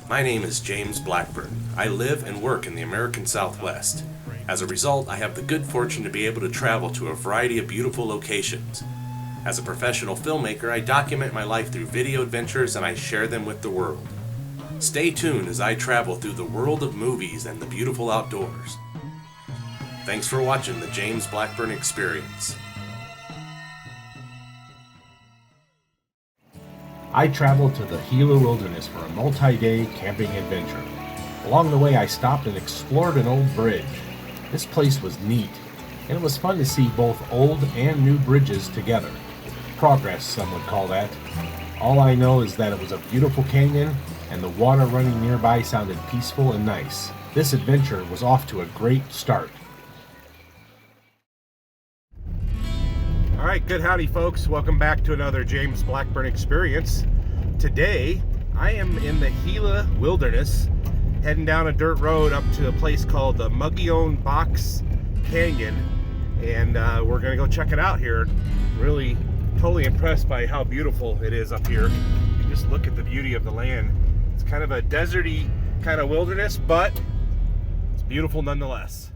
My name is James Blackburn. I live and work in the American Southwest. As a result, I have the good fortune to be able to travel to a variety of beautiful locations. As a professional filmmaker, I document my life through video adventures and I share them with the world. Stay tuned as I travel through the world of movies and the beautiful outdoors. Thanks for watching the James Blackburn Experience. I traveled to the Gila wilderness for a multi-day camping adventure. Along the way, I stopped and explored an old bridge. This place was neat, and it was fun to see both old and new bridges together. Progress, some would call that. All I know is that it was a beautiful canyon, and the water running nearby sounded peaceful and nice. This adventure was off to a great start. Alright, good howdy folks. Welcome back to another James Blackburn Experience. Today, I am in the Gila wilderness, heading down a dirt road up to a place called the Mogollon Box Canyon, and we're going to go check it out here. Really, totally impressed by how beautiful it is up here. You can just look at the beauty of the land. It's kind of a deserty kind of wilderness, but it's beautiful nonetheless.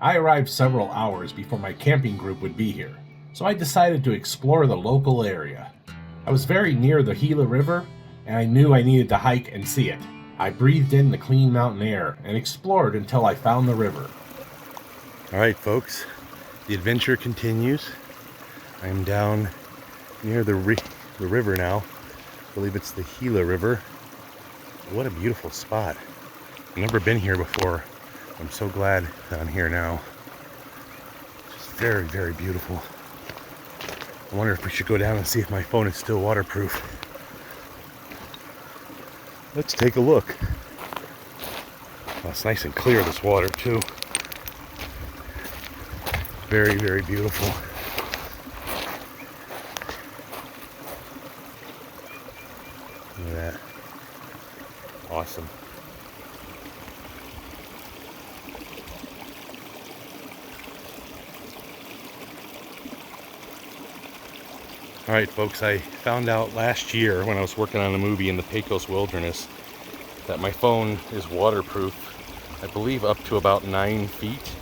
I arrived several hours before my camping group would be here, so I decided to explore the local area. I was very near the Gila River, and I knew I needed to hike and see it. I breathed in the clean mountain air and explored until I found the river. Alright folks, the adventure continues. I'm down near the river now. I believe it's the Gila River. What a beautiful spot. I've never been here before. I'm so glad that I'm here now. Just very, very beautiful. I wonder if we should go down and see if my phone is still waterproof. Let's take a look. Oh, it's nice and clear, this water too. Very, very beautiful. Look at that. Awesome. Alright folks, I found out last year when I was working on a movie in the Pecos Wilderness that my phone is waterproof, I believe up to about 9 feet.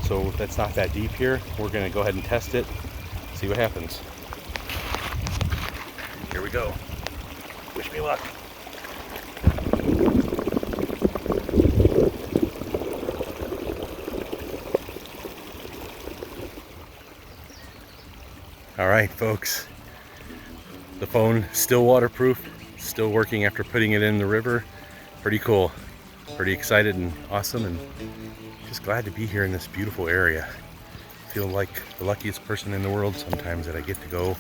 So that's not that deep here. We're going to go ahead and test it, see what happens. Here we go. Wish me luck. Alright folks, the phone still waterproof, still working after putting it in the river. Pretty cool, pretty excited and awesome, and just glad to be here in this beautiful area. I feel like the luckiest person in the world sometimes that I get to go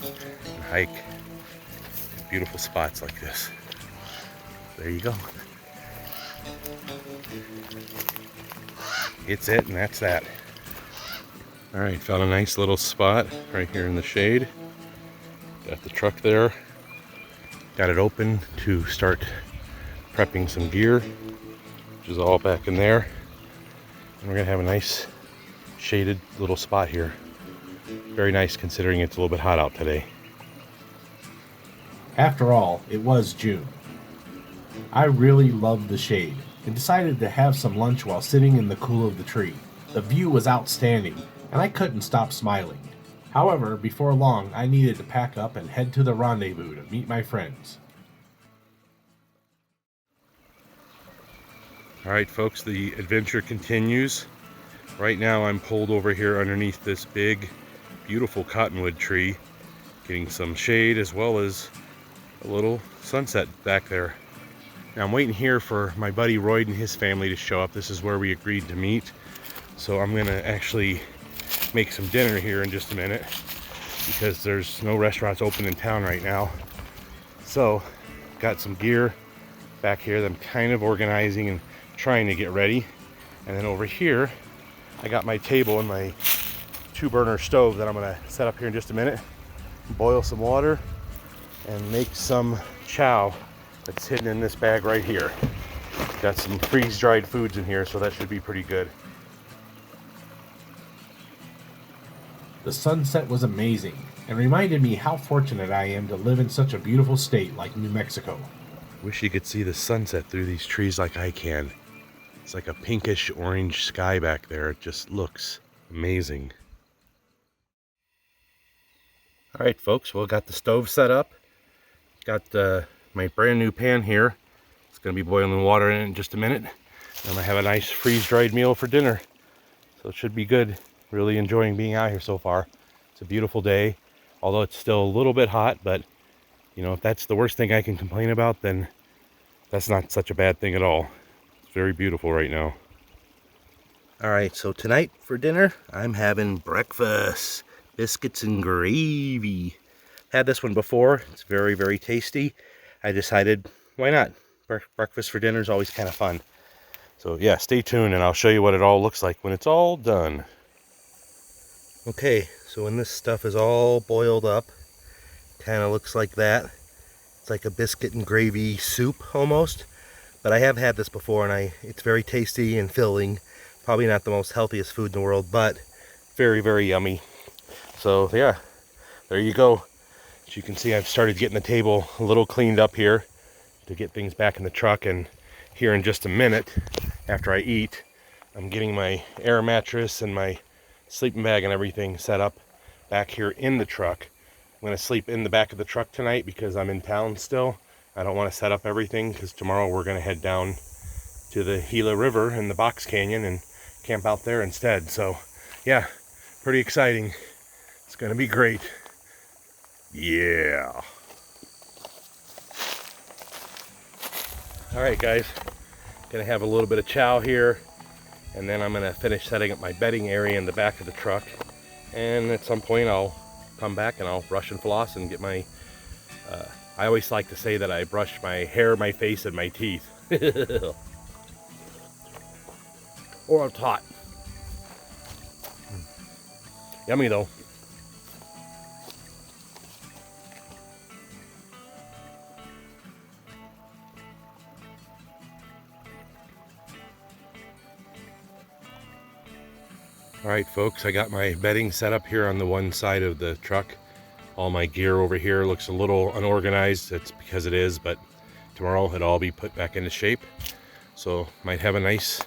and hike beautiful spots like this. There you go. It's it, and that's that. Alright, found a nice little spot right here in the shade. Got the truck there. Got it open to start prepping some gear, which is all back in there. And we're going to have a nice shaded little spot here. Very nice considering it's a little bit hot out today. After all, it was June. I really loved the shade and decided to have some lunch while sitting in the cool of the tree. The view was outstanding, and I couldn't stop smiling. However, before long, I needed to pack up and head to the rendezvous to meet my friends. Alright folks, the adventure continues. Right now I'm pulled over here underneath this big, beautiful cottonwood tree, getting some shade as well as a little sunset back there. Now I'm waiting here for my buddy Royd and his family to show up. This is where we agreed to meet. So I'm gonna actually make some dinner here in just a minute because there's no restaurants open in town right now. So got some gear back here that I'm kind of organizing and trying to get ready. And then over here I got my table and my 2-burner stove that I'm gonna set up here in just a minute, boil some water and make some chow that's hidden in this bag right here. Got some freeze-dried foods in here, so that should be pretty good. The sunset was amazing and reminded me how fortunate I am to live in such a beautiful state like New Mexico. Wish you could see the sunset through these trees like I can. It's like a pinkish orange sky back there. It just looks amazing. All right, folks, well, got the stove set up. Got my brand new pan here. It's gonna be boiling water in just a minute. And I have a nice freeze-dried meal for dinner. So it should be good. Really enjoying being out here so far. It's a beautiful day, although it's still a little bit hot, but you know, if that's the worst thing I can complain about, then that's not such a bad thing at all. It's very beautiful right now. All right, so tonight for dinner, I'm having breakfast. Biscuits and gravy. Had this one before. It's very, very tasty. I decided, why not? Breakfast for dinner is always kind of fun. So yeah, stay tuned and I'll show you what it all looks like when it's all done. Okay, so when this stuff is all boiled up, kind of looks like that. It's like a biscuit and gravy soup almost. But I have had this before and it's very tasty and filling. Probably not the most healthiest food in the world, but very, very yummy. So yeah, there you go. As you can see, I've started getting the table a little cleaned up here to get things back in the truck. And here in just a minute, after I eat, I'm getting my air mattress and my sleeping bag and everything set up back here in the truck. I'm going to sleep in the back of the truck tonight because I'm in town still. I don't want to set up everything because tomorrow we're going to head down to the Gila River and the Box Canyon and camp out there instead. So yeah, pretty exciting. It's going to be great. Yeah. All right, guys. Going to have a little bit of chow here. And then I'm going to finish setting up my bedding area in the back of the truck. And at some point I'll come back and I'll brush and floss and get my... I always like to say that I brush my hair, my face, and my teeth. Or it's hot. Yummy though. Alright folks, I got my bedding set up here on the one side of the truck. All my gear over here looks a little unorganized. That's because it is, but tomorrow it'll all be put back into shape. So might have a nice,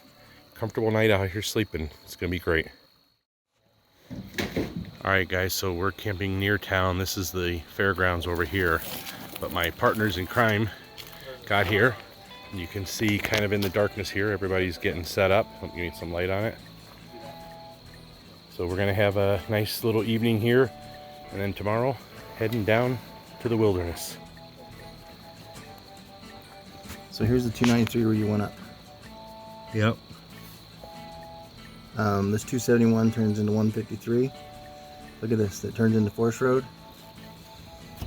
comfortable night out here sleeping. It's gonna be great. Alright guys, so we're camping near town. This is the fairgrounds over here. But my partners in crime got here. And you can see kind of in the darkness here, everybody's getting set up. Let me need some light on it. So we're gonna have a nice little evening here, and then tomorrow heading down to the wilderness. So here's the 293 where you went up. Yep. This 271 turns into 153. Look at this, it turns into Forest Road.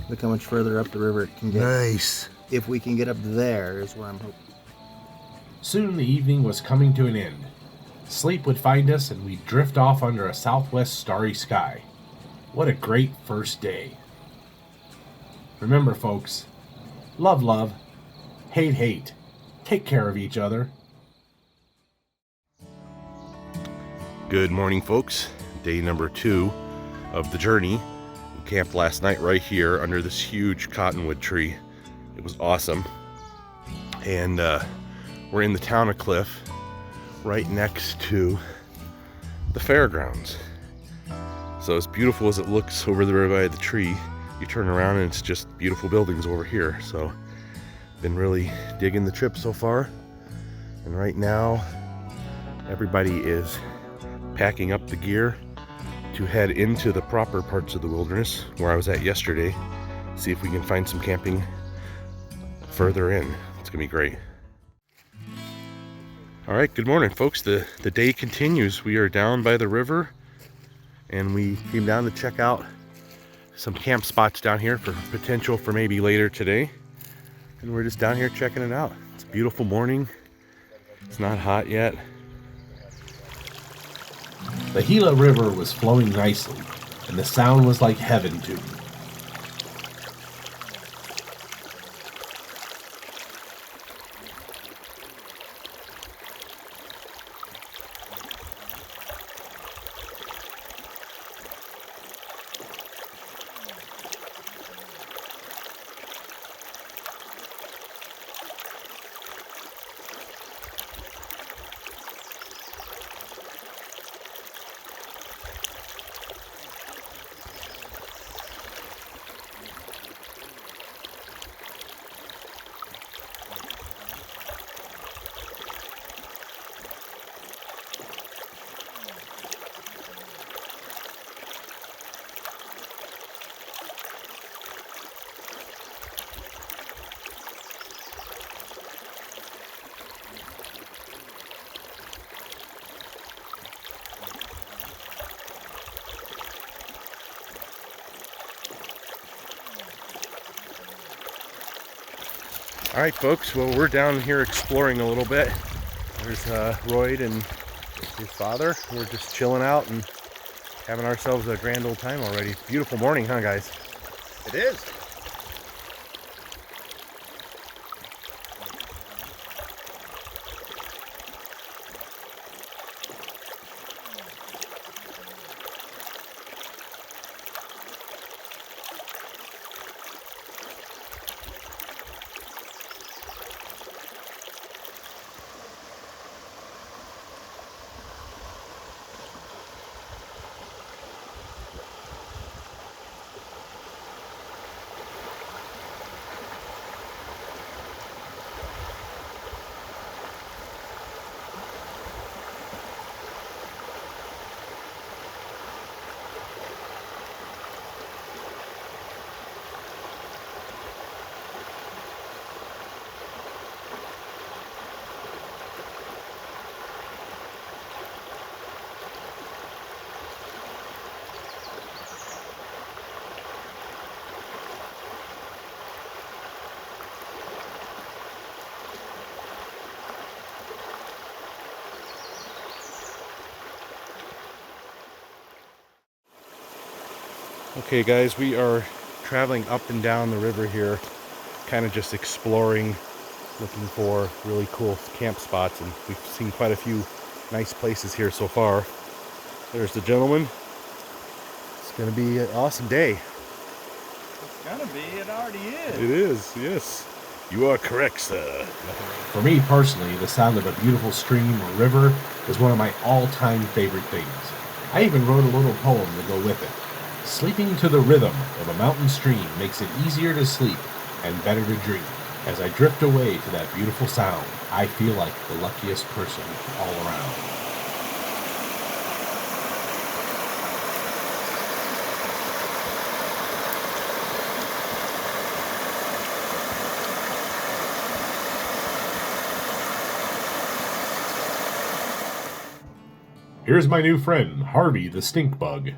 Look how much further up the river it can get. Nice. If we can get up there is where I'm hoping. Soon the evening was coming to an end. Sleep would find us and we'd drift off under a southwest starry sky. What a great first day. Remember folks, love love, hate hate, take care of each other. Good morning folks, day number 2 of the journey. We camped last night right here under this huge cottonwood tree. It was awesome. And we're in the town of Cliff, right next to the fairgrounds. So as beautiful as it looks over there by the tree, you turn around and it's just beautiful buildings over here. So been really digging the trip so far. And right now everybody is packing up the gear to head into the proper parts of the wilderness where I was at yesterday. See if we can find some camping further in. It's gonna be great. All right, good morning folks. The day continues. We are down by the river and we came down to check out some camp spots down here for potential for maybe later today. And we're just down here checking it out. It's a beautiful morning. It's not hot yet. The Gila River was flowing nicely, and the sound was like heaven to me. All right, folks, well, we're down here exploring a little bit. There's Royd and his father. We're just chilling out and having ourselves a grand old time already. Beautiful morning, huh, guys? It is. Okay, guys, we are traveling up and down the river here, kind of just exploring, looking for really cool camp spots, and we've seen quite a few nice places here so far. There's the gentleman. It's going to be an awesome day. It's gonna be, it already is. It is, yes. You are correct, sir. For me personally, the sound of a beautiful stream or river is one of my all-time favorite things. I even wrote a little poem to go with it. Sleeping to the rhythm of a mountain stream makes it easier to sleep and better to dream. As I drift away to that beautiful sound, I feel like the luckiest person all around. Here's my new friend, Harvey the stink bug.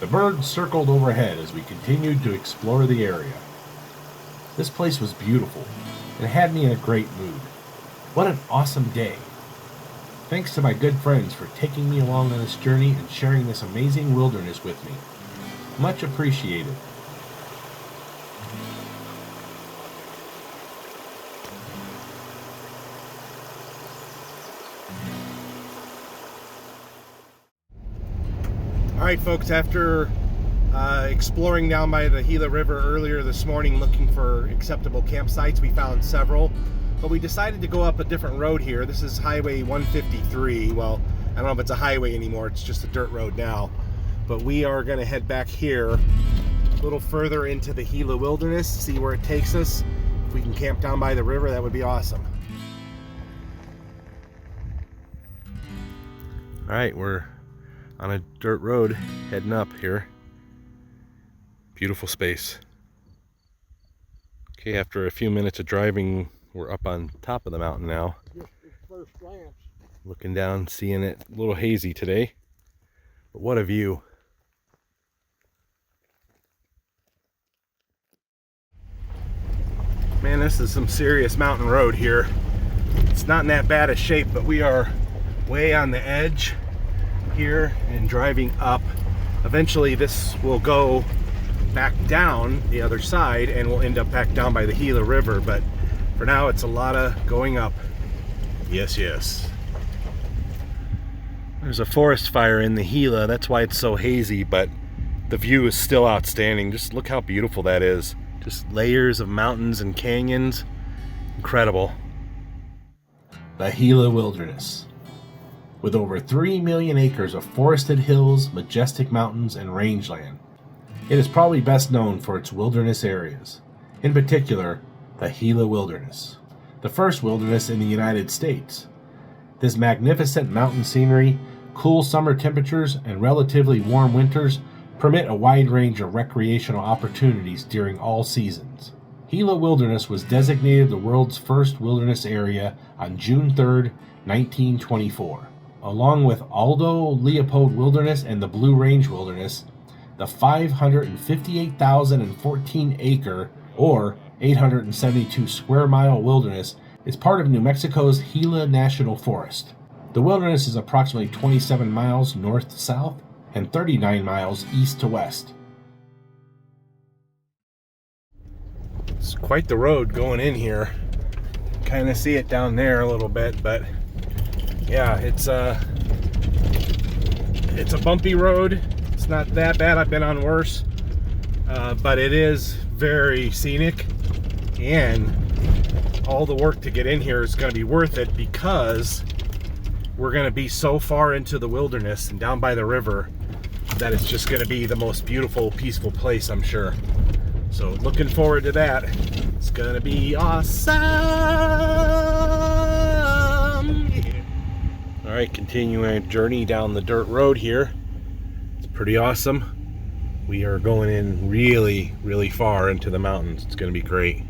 The birds circled overhead as we continued to explore the area. This place was beautiful and had me in a great mood. What an awesome day. Thanks to my good friends for taking me along on this journey and sharing this amazing wilderness with me. Much appreciated. All right, folks, after exploring down by the Gila River earlier this morning looking for acceptable campsites, we found several, but we decided to go up a different road here. This is Highway 153. Well, I don't know if it's a highway anymore, it's just a dirt road now, but we are going to head back here a little further into the Gila wilderness, see where it takes us. If we can camp down by the river, that would be awesome. All right, we're on a dirt road heading up here. Beautiful space. Okay, after a few minutes of driving, we're up on top of the mountain now. Just at first glance. Looking down, seeing it a little hazy today, but what a view. Man, this is some serious mountain road here. It's not in that bad a shape, but we are way on the edge here and driving up. Eventually this will go back down the other side and we'll end up back down by the Gila River, but for now it's a lot of going up. Yes, yes. There's a forest fire in the Gila, that's why it's so hazy, but the view is still outstanding. Just look how beautiful that is. Just layers of mountains and canyons. Incredible. The Gila Wilderness. With over 3 million acres of forested hills, majestic mountains, and rangeland, it is probably best known for its wilderness areas, in particular, the Gila Wilderness, the first wilderness in the United States. This magnificent mountain scenery, cool summer temperatures, and relatively warm winters permit a wide range of recreational opportunities during all seasons. Gila Wilderness was designated the world's first wilderness area on June 3, 1924. Along with Aldo Leopold Wilderness and the Blue Range Wilderness, the 558,014 acre or 872 square mile wilderness is part of New Mexico's Gila National Forest. The wilderness is approximately 27 miles north to south and 39 miles east to west. It's quite the road going in here. Kind of see it down there a little bit, but yeah, it's a bumpy road. It's not that bad. I've been on worse, but it is very scenic, and all the work to get in here is going to be worth it because we're going to be so far into the wilderness and down by the river that it's just going to be the most beautiful, peaceful place, I'm sure. So looking forward to that. It's going to be awesome. Yeah. All right, continuing our journey down the dirt road here. It's pretty awesome. We are going in really, really far into the mountains. It's going to be great.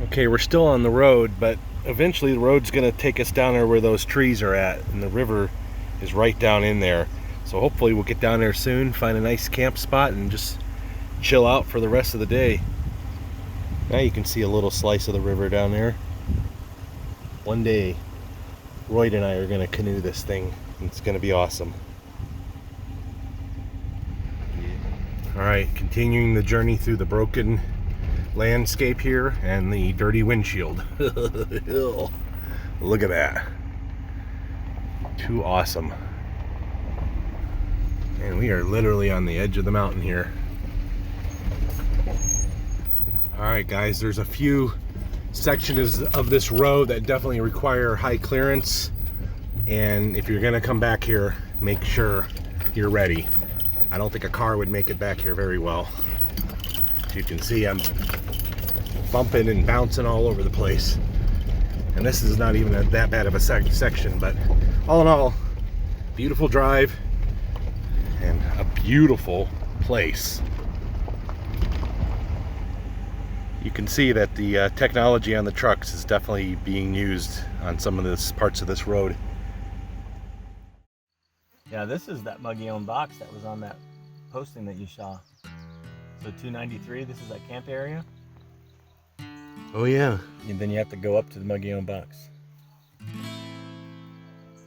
Okay, we're still on the road, but eventually the road's going to take us down there where those trees are at, and the river is right down in there. So hopefully we'll get down there soon, find a nice camp spot, and just chill out for the rest of the day. Now you can see a little slice of the river down there. One day, Royd and I are going to canoe this thing. It's going to be awesome. All right, continuing the journey through the broken landscape here and the dirty windshield. Look at that. Too awesome. And we are literally on the edge of the mountain here. Alright guys, there's a few sections of this road that definitely require high clearance, and if you're gonna come back here, make sure you're ready. I don't think a car would make it back here very well. As you can see, I'm bumping and bouncing all over the place, and this is not even that bad of a section, but all in all, beautiful drive and a beautiful place. You can see that the technology on the trucks is definitely being used on some of this parts of this road. Yeah, this is that muggy-owned box that was on that posting that you saw. So 293, this is that camp area. Oh yeah. And then you have to go up to the muggy-owned box.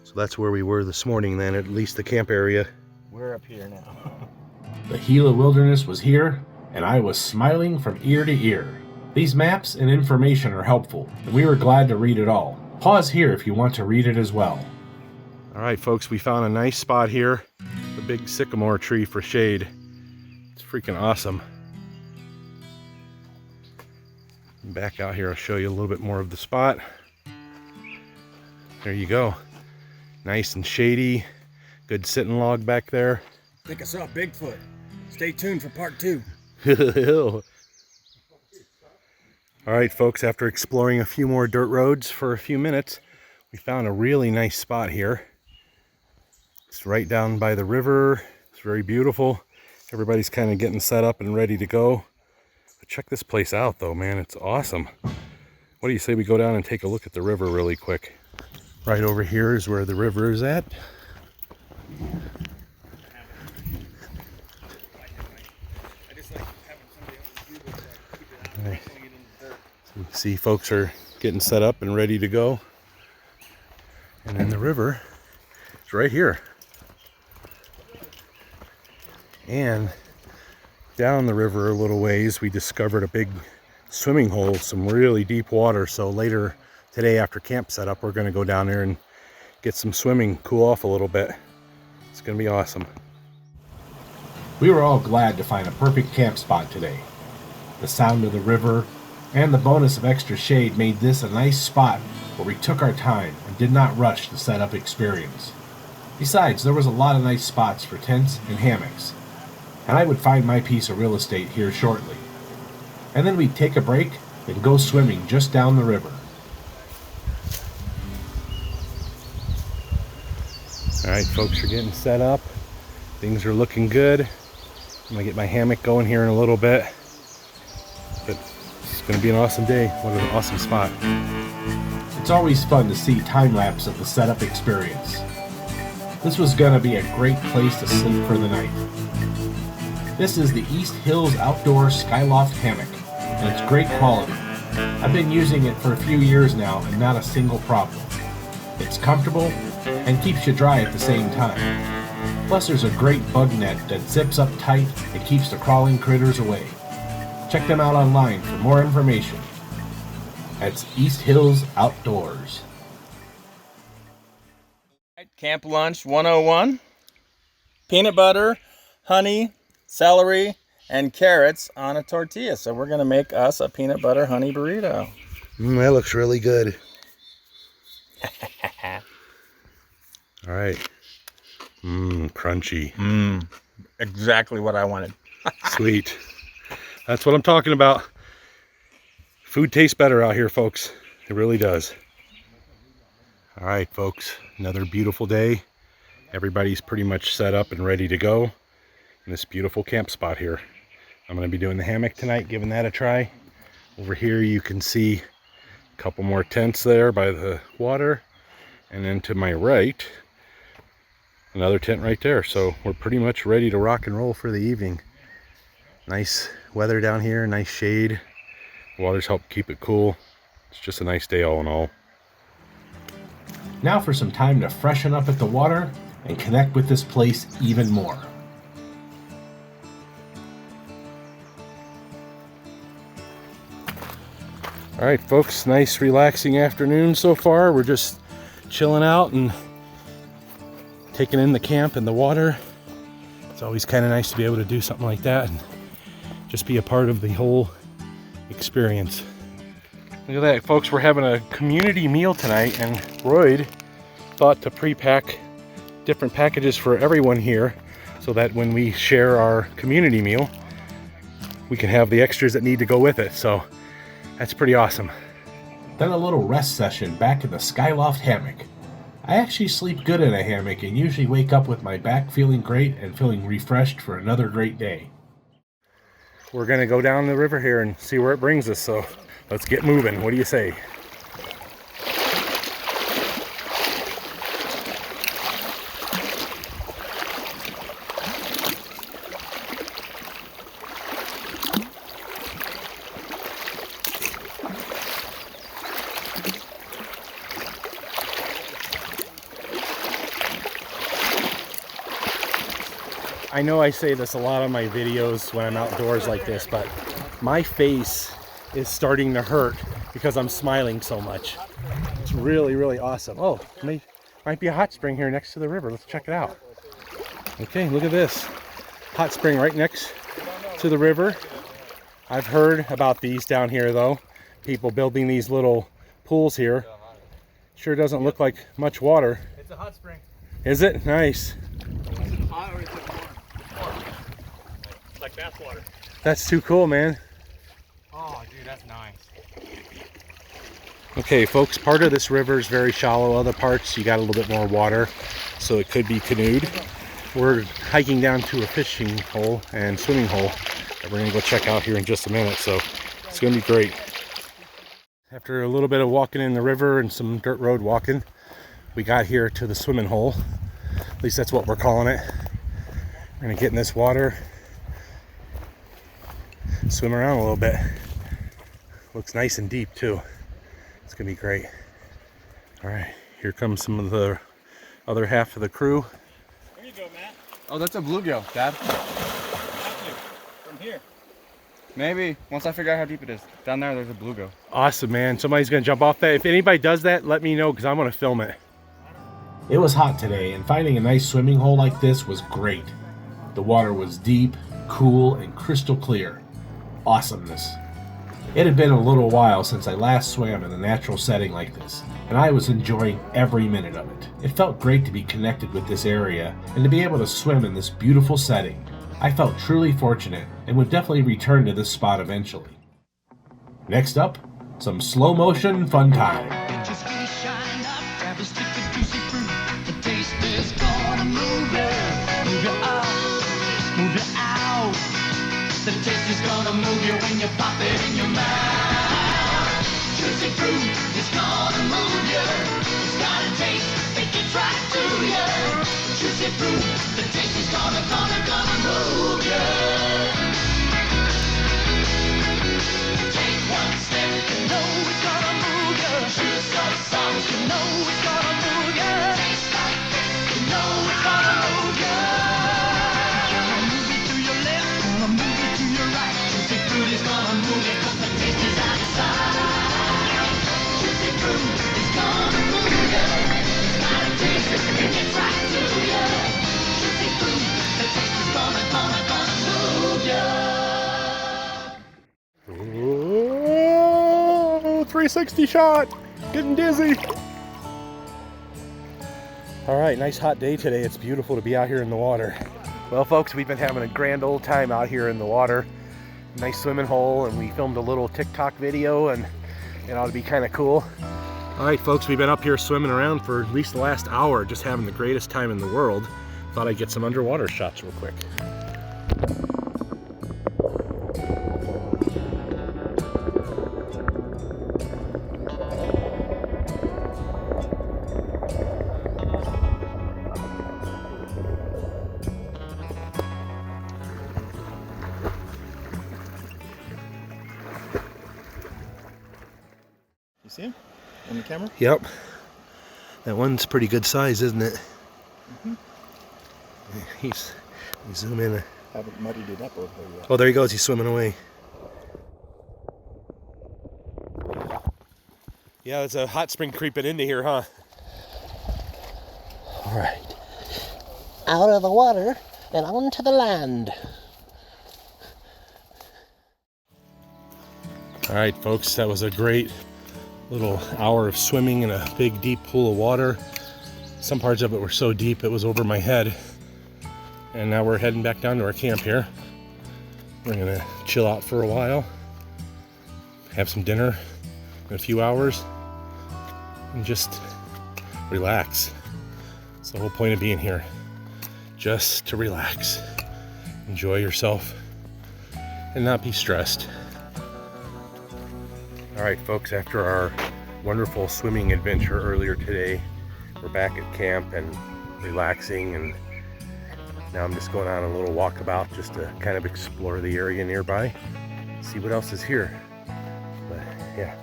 So that's where we were this morning then, at least the camp area. We're up here now. The Gila Wilderness was here, and I was smiling from ear to ear. These maps and information are helpful, and we were glad to read it all. Pause here if you want to read it as well. All right, folks, we found a nice spot here. The big sycamore tree for shade. It's freaking awesome. Back out here, I'll show you a little bit more of the spot. There you go. Nice and shady. Good sitting log back there. I think I saw Bigfoot. Stay tuned for part 2. All right, folks, after exploring a few more dirt roads for a few minutes, we found a really nice spot here. It's right down by the river. It's very beautiful. Everybody's kind of getting set up and ready to go. But check this place out, though, man. It's awesome. What do you say we go down and take a look at the river really quick? Right over here is where the river is at. Right. So you can see folks are getting set up and ready to go. And then the river is right here. And down the river a little ways, we discovered a big swimming hole, some really deep water. So later today after camp setup, we're going to go down there and get some swimming, cool off a little bit. It's going to be awesome. We were all glad to find a perfect camp spot today. The sound of the river and the bonus of extra shade made this a nice spot where we took our time and did not rush the setup experience. Besides, there was a lot of nice spots for tents and hammocks, and I would find my piece of real estate here shortly. And then we'd take a break and go swimming just down the river. All right, folks, we're getting set up. Things are looking good. I'm gonna get my hammock going here in a little bit. But it's gonna be an awesome day. What an awesome spot. It's always fun to see time-lapse of the setup experience. This was gonna be a great place to sleep for the night. This is the East Hills Outdoor Skyloft Hammock. and it's great quality. I've been using it for a few years now and not a single problem. It's comfortable and keeps you dry at the same time. Plus there's a great bug net that zips up tight and keeps the crawling critters away. Check them out online for more information. That's East Hills Outdoors. Camp lunch 101. Peanut butter, honey, celery, and carrots on a tortilla. So we're going to make us a peanut butter honey burrito. That looks really good. All right. Crunchy. Exactly what I wanted. Sweet. That's what I'm talking about. Food tastes better out here, folks. It really does. All right, folks. Another beautiful day. Everybody's pretty much set up and ready to go in this beautiful camp spot here. I'm going to be doing the hammock tonight, giving that a try. Over here you can see a couple more tents there by the water. And then to my right, another tent right there. So we're pretty much ready to rock and roll for the evening. Nice weather down here, nice shade. The water's helped keep it cool. It's just a nice day all in all. Now for some time to freshen up at the water and connect with this place even more. All right, folks, nice relaxing afternoon so far. We're just chilling out and taking in the camp and the water. It's always kind of nice to be able to do something like that and just be a part of the whole experience. Look at that, folks. We're having a community meal tonight, and Royd thought to pre-pack different packages for everyone here so that when we share our community meal, we can have the extras that need to go with it. So that's pretty awesome. Then a little rest session back in the Skyloft hammock. I actually sleep good in a hammock and usually wake up with my back feeling great and feeling refreshed for another great day. We're gonna go down the river here and see where it brings us, so let's get moving. What do you say? I know I say this a lot on my videos when I'm outdoors like this, but my face is starting to hurt because I'm smiling so much. It's really, really awesome. Oh, might be a hot spring here next to the river. Let's check it out. Okay, look at this. Hot spring right next to the river. I've heard about these down here though. People building these little pools here. Sure doesn't look like much water. It's a hot spring. Is it? Nice. Hot or is it warm? Like bath water. That's too cool, man. Oh, dude, that's nice. Okay, folks, part of this river is very shallow. Other parts, you got a little bit more water, so it could be canoed. We're hiking down to a fishing hole and swimming hole that we're gonna go check out here in just a minute, so it's gonna be great. After a little bit of walking in the river and some dirt road walking, we got here to the swimming hole. At least that's what we're calling it. We're gonna get in this water, swim around a little bit. Looks nice and deep too. It's gonna be great. All right, here comes some of the other half of the crew. There you go, Matt. Oh, that's a bluegill, Dad. From here. Maybe once I figure out how deep it is. Down there's a bluegill. Awesome, man. Somebody's gonna jump off that. If anybody does that, let me know because I'm gonna film it. It was hot today, and finding a nice swimming hole like this was great. The water was deep, cool, and crystal clear. Awesomeness. It had been a little while since I last swam in a natural setting like this, and I was enjoying every minute of it. It felt great to be connected with this area and to be able to swim in this beautiful setting. I felt truly fortunate and would definitely return to this spot eventually. Next up, some slow motion fun time. The taste is gonna move you when you pop it in your mouth. Juicy fruit is gonna move you. It's got a taste, it gets right to you. Juicy fruit, the taste is gonna move you. gonna move you 'cause the taste is outside. Juicy fruit is gonna move you. It's got a taste, it gets right to you. Juicy fruit, the taste is gonna move you. Oh, 360 shot! Getting dizzy! Alright, nice hot day today. It's beautiful to be out here in the water. Well, folks, we've been having a grand old time out here in the water. Nice swimming hole, and we filmed a little TikTok video, and it ought to be kind of cool. Alright, folks, we've been up here swimming around for at least the last hour, just having the greatest time in the world. Thought I'd get some underwater shots real quick. You see him on the camera? Yep. That one's pretty good size, isn't it? Mm-hmm. He's zoom in. Haven't muddied it up over there yet. Oh, there he goes. He's swimming away. Yeah, there's a hot spring creeping into here, huh? All right. Out of the water and onto the land. All right, folks, that was a great little hour of swimming in a big, deep pool of water. Some parts of it were so deep it was over my head. And now we're heading back down to our camp here. We're gonna chill out for a while, have some dinner in a few hours, and just relax. That's the whole point of being here, just to relax, enjoy yourself, and not be stressed. All right, folks, after our wonderful swimming adventure earlier today, we're back at camp and relaxing, and now I'm just going on a little walkabout just to kind of explore the area nearby, see what else is here. But yeah,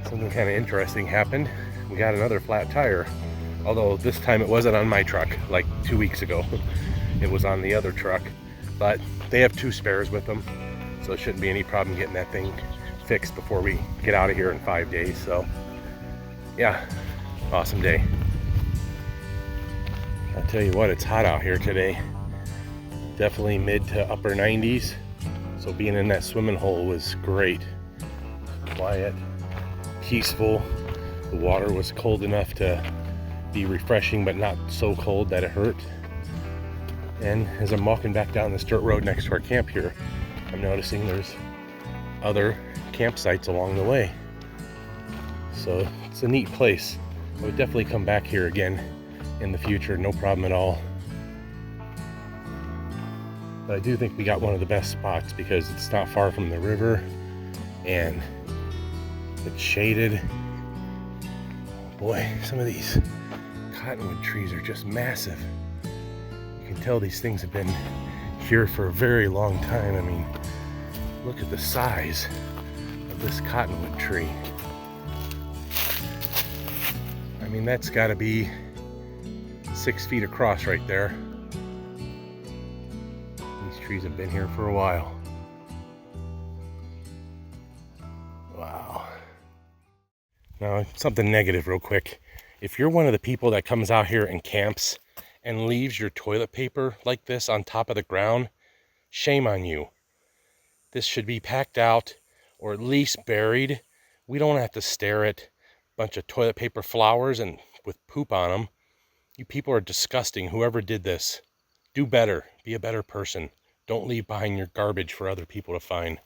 something kind of interesting happened. We got another flat tire, although this time it wasn't on my truck like 2 weeks ago. It was on the other truck, but they have 2 spares with them, so it shouldn't be any problem getting that thing fixed before we get out of here in 5 days. So yeah, awesome day. I'll tell you what, it's hot out here today. Definitely mid to upper 90s. So being in that swimming hole was great. Quiet, peaceful. The water was cold enough to be refreshing, but not so cold that it hurt. And as I'm walking back down this dirt road next to our camp here, I'm noticing there's other campsites along the way. So it's a neat place. I would definitely come back here again in the future, no problem at all. But I do think we got one of the best spots because it's not far from the river and it's shaded. Boy, some of these cottonwood trees are just massive. You can tell these things have been here for a very long time. I mean, look at the size of this cottonwood tree. I mean, that's got to be 6 feet across right there. These trees have been here for a while. Wow. Now, something negative real quick. If you're one of the people that comes out here and camps and leaves your toilet paper like this on top of the ground, shame on you. This should be packed out or at least buried. We don't have to stare at a bunch of toilet paper flowers and with poop on them. You people are disgusting, whoever did this. Do better. Be a better person. Don't leave behind your garbage for other people to find.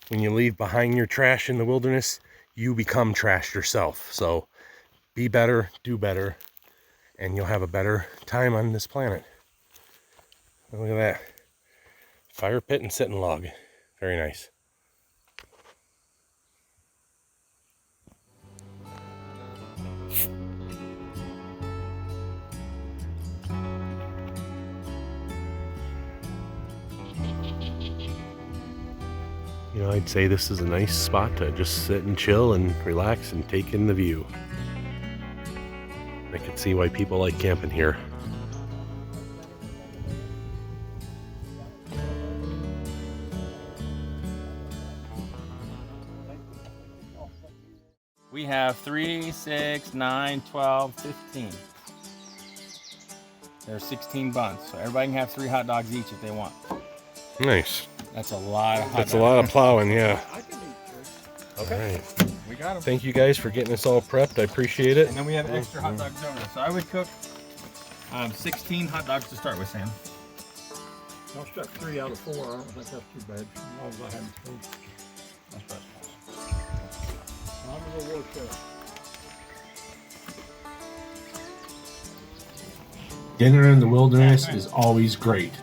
When you leave behind your trash in the wilderness, you become trash yourself. So be better, do better, and you'll have a better time on this planet. Look at that. Fire pit and sitting log. Very nice. You know, I'd say this is a nice spot to just sit and chill and relax and take in the view. I can see why people like camping here. We have 3, 6, 9, 12, 15. There's 16 buns, so everybody can have 3 hot dogs each if they want. Nice. That's a lot of hot dogs. That's a lot of plowing, yeah. Okay. All right. We got them. Thank you guys for getting us all prepped. I appreciate it. And then we have extra hot dogs over there. So I would cook 16 hot dogs to start with, Sam. I'll stuck 3 out of 4. I don't think that's too bad. As long as I have 2. That's better. I'm gonna go work that. Dinner in the wilderness is always great.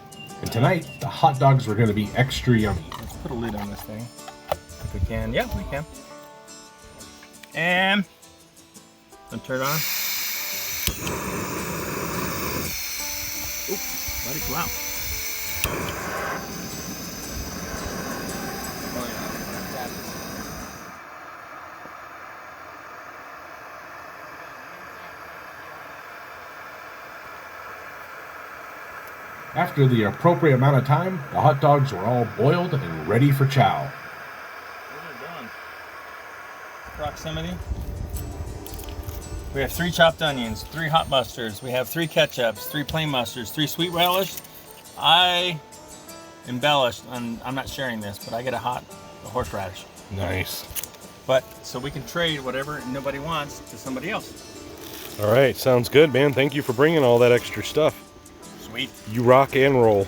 And tonight, the hot dogs were going to be extra yummy. Let's put a lid on this thing. If we can. Yeah, we can. And turn it on. Oop, let it go out. After the appropriate amount of time, the hot dogs were all boiled and ready for chow. Those are done. Proximity. We have 3 chopped onions, 3 hot mustards, we have 3 ketchups, 3 plain mustards, 3 sweet relish. I embellished, and I'm not sharing this, but I get a horseradish. Nice. But so we can trade whatever nobody wants to somebody else. All right, sounds good, man. Thank you for bringing all that extra stuff. Sweet. You rock and roll.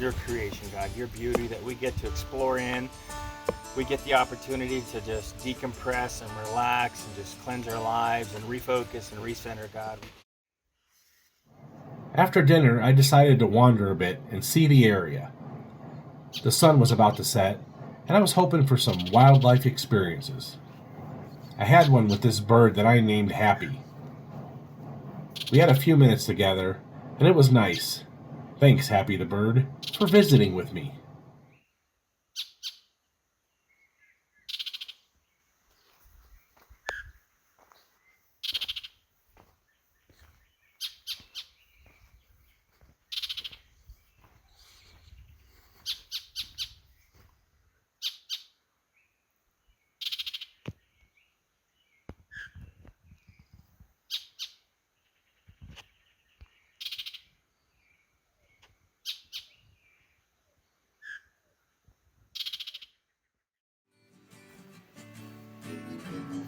Your creation, God, your beauty that we get to explore in. We get the opportunity to just decompress and relax and just cleanse our lives and refocus and recenter, God. After dinner, I decided to wander a bit and see the area. The sun was about to set, and I was hoping for some wildlife experiences. I had one with this bird that I named Happy. We had a few minutes together, and it was nice. Thanks, Happy the bird, for visiting with me.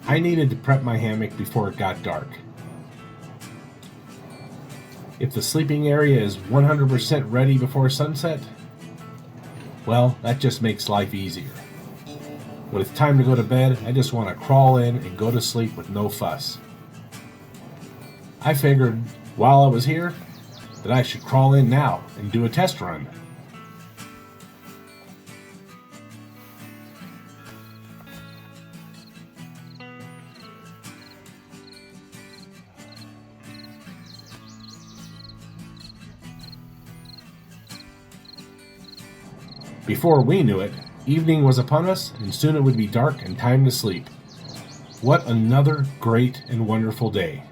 I needed to prep my hammock before it got dark. If the sleeping area is 100% ready before sunset, well, that just makes life easier. When it's time to go to bed, I just want to crawl in and go to sleep with no fuss. I figured, while I was here, that I should crawl in now and do a test run. Before we knew it, evening was upon us, and soon it would be dark and time to sleep. What another great and wonderful day.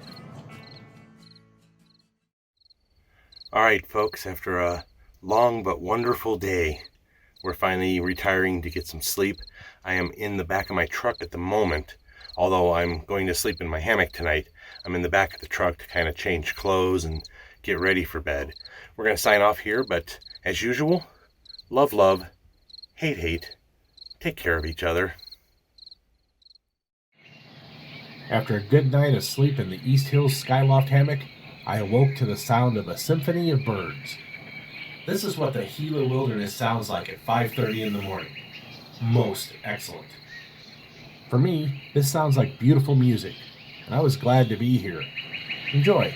All right, folks, after a long but wonderful day, we're finally retiring to get some sleep. I am in the back of my truck at the moment. Although I'm going to sleep in my hammock tonight, I'm in the back of the truck to kind of change clothes and get ready for bed. We're going to sign off here, but as usual, love, love, hate, hate. Take care of each other. After a good night of sleep in the East Hills Skyloft hammock, I awoke to the sound of a symphony of birds. This is what the Gila wilderness sounds like at 5:30 in the morning. Most excellent. For me, this sounds like beautiful music, and I was glad to be here. Enjoy.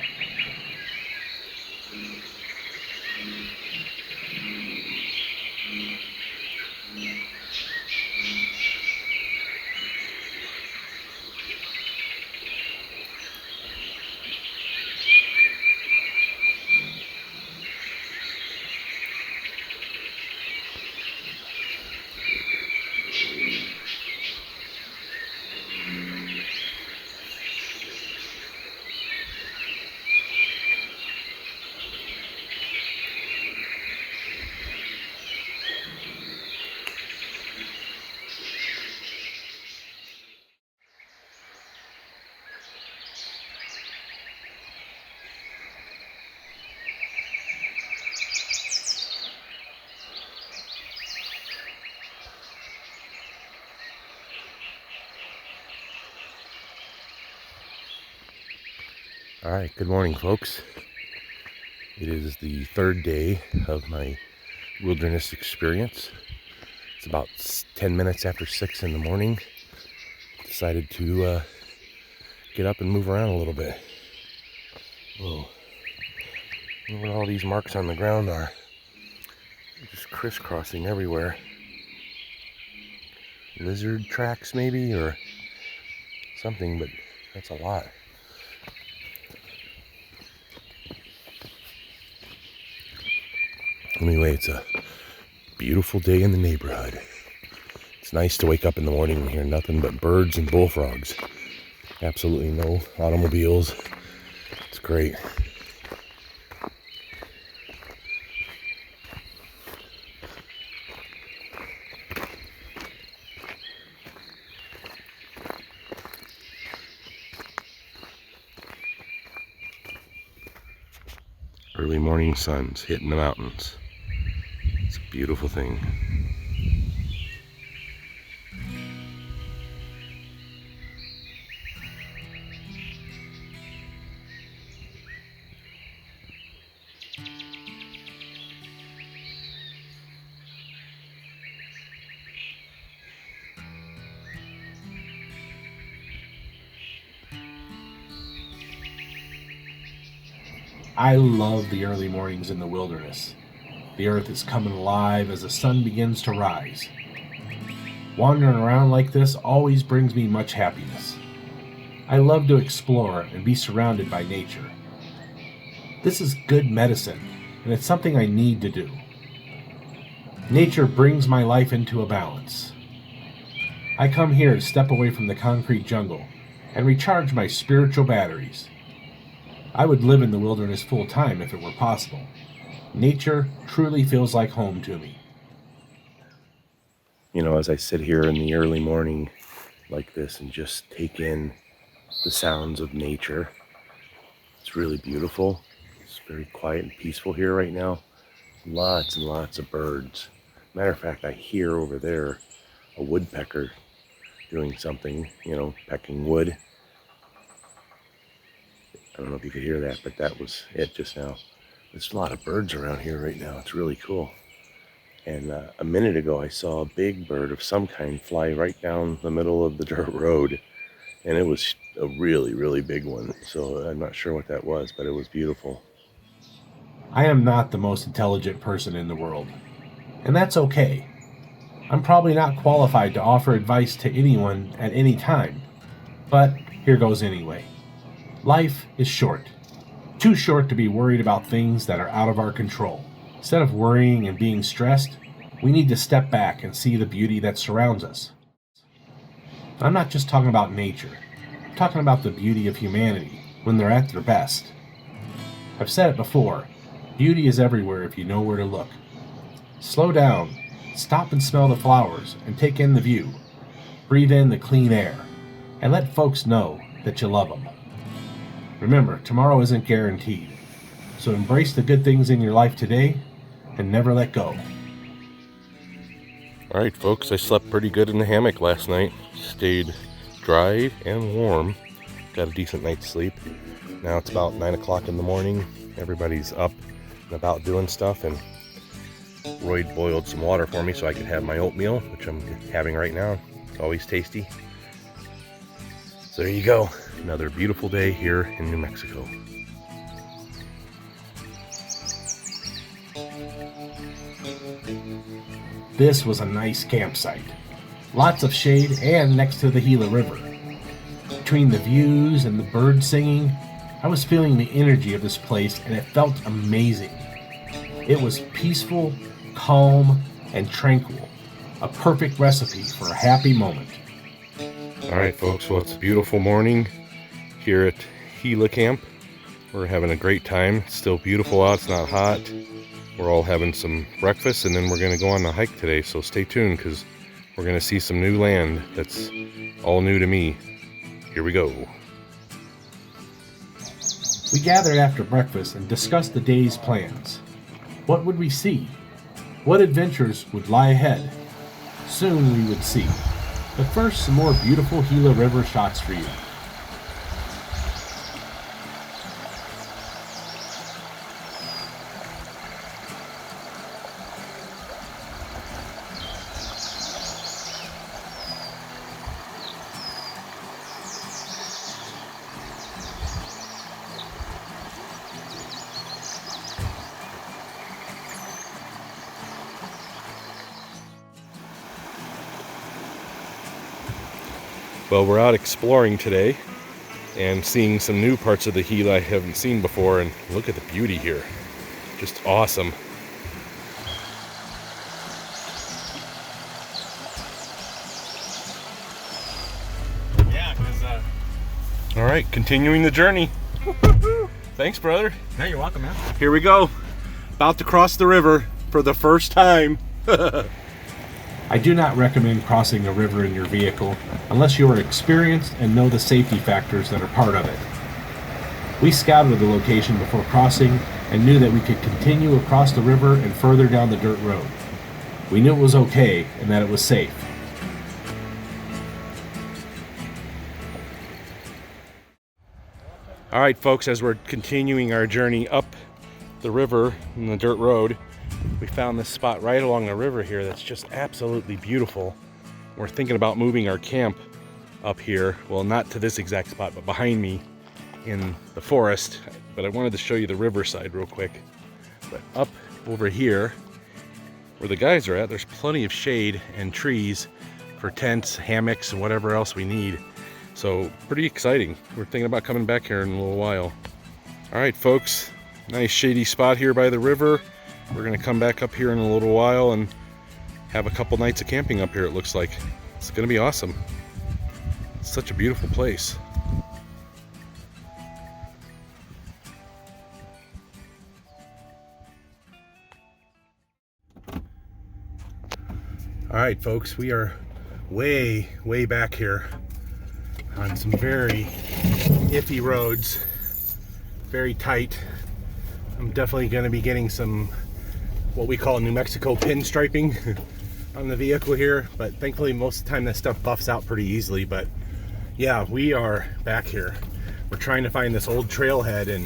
All right, good morning, folks. It is the third day of my wilderness experience. It's about 10 minutes after 6 in the morning. Decided to get up and move around a little bit. Whoa. Look what all these marks on the ground are. They're just crisscrossing everywhere. Lizard tracks maybe, or something, but that's a lot. Anyway, it's a beautiful day in the neighborhood. It's nice to wake up in the morning and hear nothing but birds and bullfrogs. Absolutely no automobiles. It's great. Early morning sun's hitting the mountains. It's a beautiful thing. I love the early mornings in the wilderness. The earth is coming alive as the sun begins to rise. Wandering around like this always brings me much happiness. I love to explore and be surrounded by nature. This is good medicine, and it's something I need to do. Nature brings my life into a balance. I come here to step away from the concrete jungle and recharge my spiritual batteries. I would live in the wilderness full time if it were possible. Nature truly feels like home to me. You know, as I sit here in the early morning like this and just take in the sounds of nature, it's really beautiful. It's very quiet and peaceful here right now. Lots and lots of birds. Matter of fact, I hear over there a woodpecker doing something, you know, pecking wood. I don't know if you could hear that, but that was it just now. There's a lot of birds around here right now. It's really cool. And a minute ago, I saw a big bird of some kind fly right down the middle of the dirt road. And it was a really, really big one. So I'm not sure what that was, but it was beautiful. I am not the most intelligent person in the world, and that's okay. I'm probably not qualified to offer advice to anyone at any time, but here goes anyway. Life is short. Too short to be worried about things that are out of our control. Instead of worrying and being stressed, we need to step back and see the beauty that surrounds us. I'm not just talking about nature. I'm talking about the beauty of humanity when they're at their best. I've said it before, beauty is everywhere if you know where to look. Slow down, stop and smell the flowers and take in the view. Breathe in the clean air and let folks know that you love them. Remember, tomorrow isn't guaranteed, so embrace the good things in your life today and never let go. All right, folks, I slept pretty good in the hammock last night. Stayed dry and warm. Got a decent night's sleep. Now it's about 9 o'clock in the morning. Everybody's up and about doing stuff, and Roy boiled some water for me so I could have my oatmeal, which I'm having right now. It's always tasty. So there you go. Another beautiful day here in New Mexico. This was a nice campsite. Lots of shade and next to the Gila River. Between the views and the birds singing, I was feeling the energy of this place and it felt amazing. It was peaceful, calm, and tranquil. A perfect recipe for a happy moment. All right, folks, well, it's a beautiful morning here at Gila Camp. We're having a great time. It's still beautiful out. It's not hot. We're all having some breakfast, and then we're going to go on a hike today. So stay tuned, because we're going to see some new land that's all new to me. Here we go. We gathered after breakfast and discussed the day's plans. What would we see? What adventures would lie ahead? Soon we would see. But first, some more beautiful Gila River shots for you. Well, we're out exploring today and seeing some new parts of the Gila I haven't seen before, and look at the beauty here. Just awesome. Yeah, because All right, continuing the journey. Thanks, brother. no, you're welcome, man. Here we go. About to cross the river for the first time. I do not recommend crossing a river in your vehicle unless you are experienced and know the safety factors that are part of it. We scouted the location before crossing and knew that we could continue across the river and further down the dirt road. We knew it was okay and that it was safe. All right, folks, as we're continuing our journey up the river in the dirt road, we found this spot right along the river here that's just absolutely beautiful. We're thinking about moving our camp up here. Well, not to this exact spot, but behind me in the forest. But I wanted to show you the riverside real quick. But up over here, where the guys are at, there's plenty of shade and trees for tents, hammocks, and whatever else we need. So pretty exciting. We're thinking about coming back here in a little while. All right, folks, nice shady spot here by the river. We're gonna come back up here in a little while and have a couple nights of camping up here, it looks like. It's gonna be awesome. It's such a beautiful place. All right, folks, we are way back here on some very iffy roads, very tight. I'm definitely going to be getting some what we call New Mexico pinstriping on the vehicle here, but thankfully most of the time that stuff buffs out pretty easily. But yeah, we are back here. We're trying to find this old trailhead, and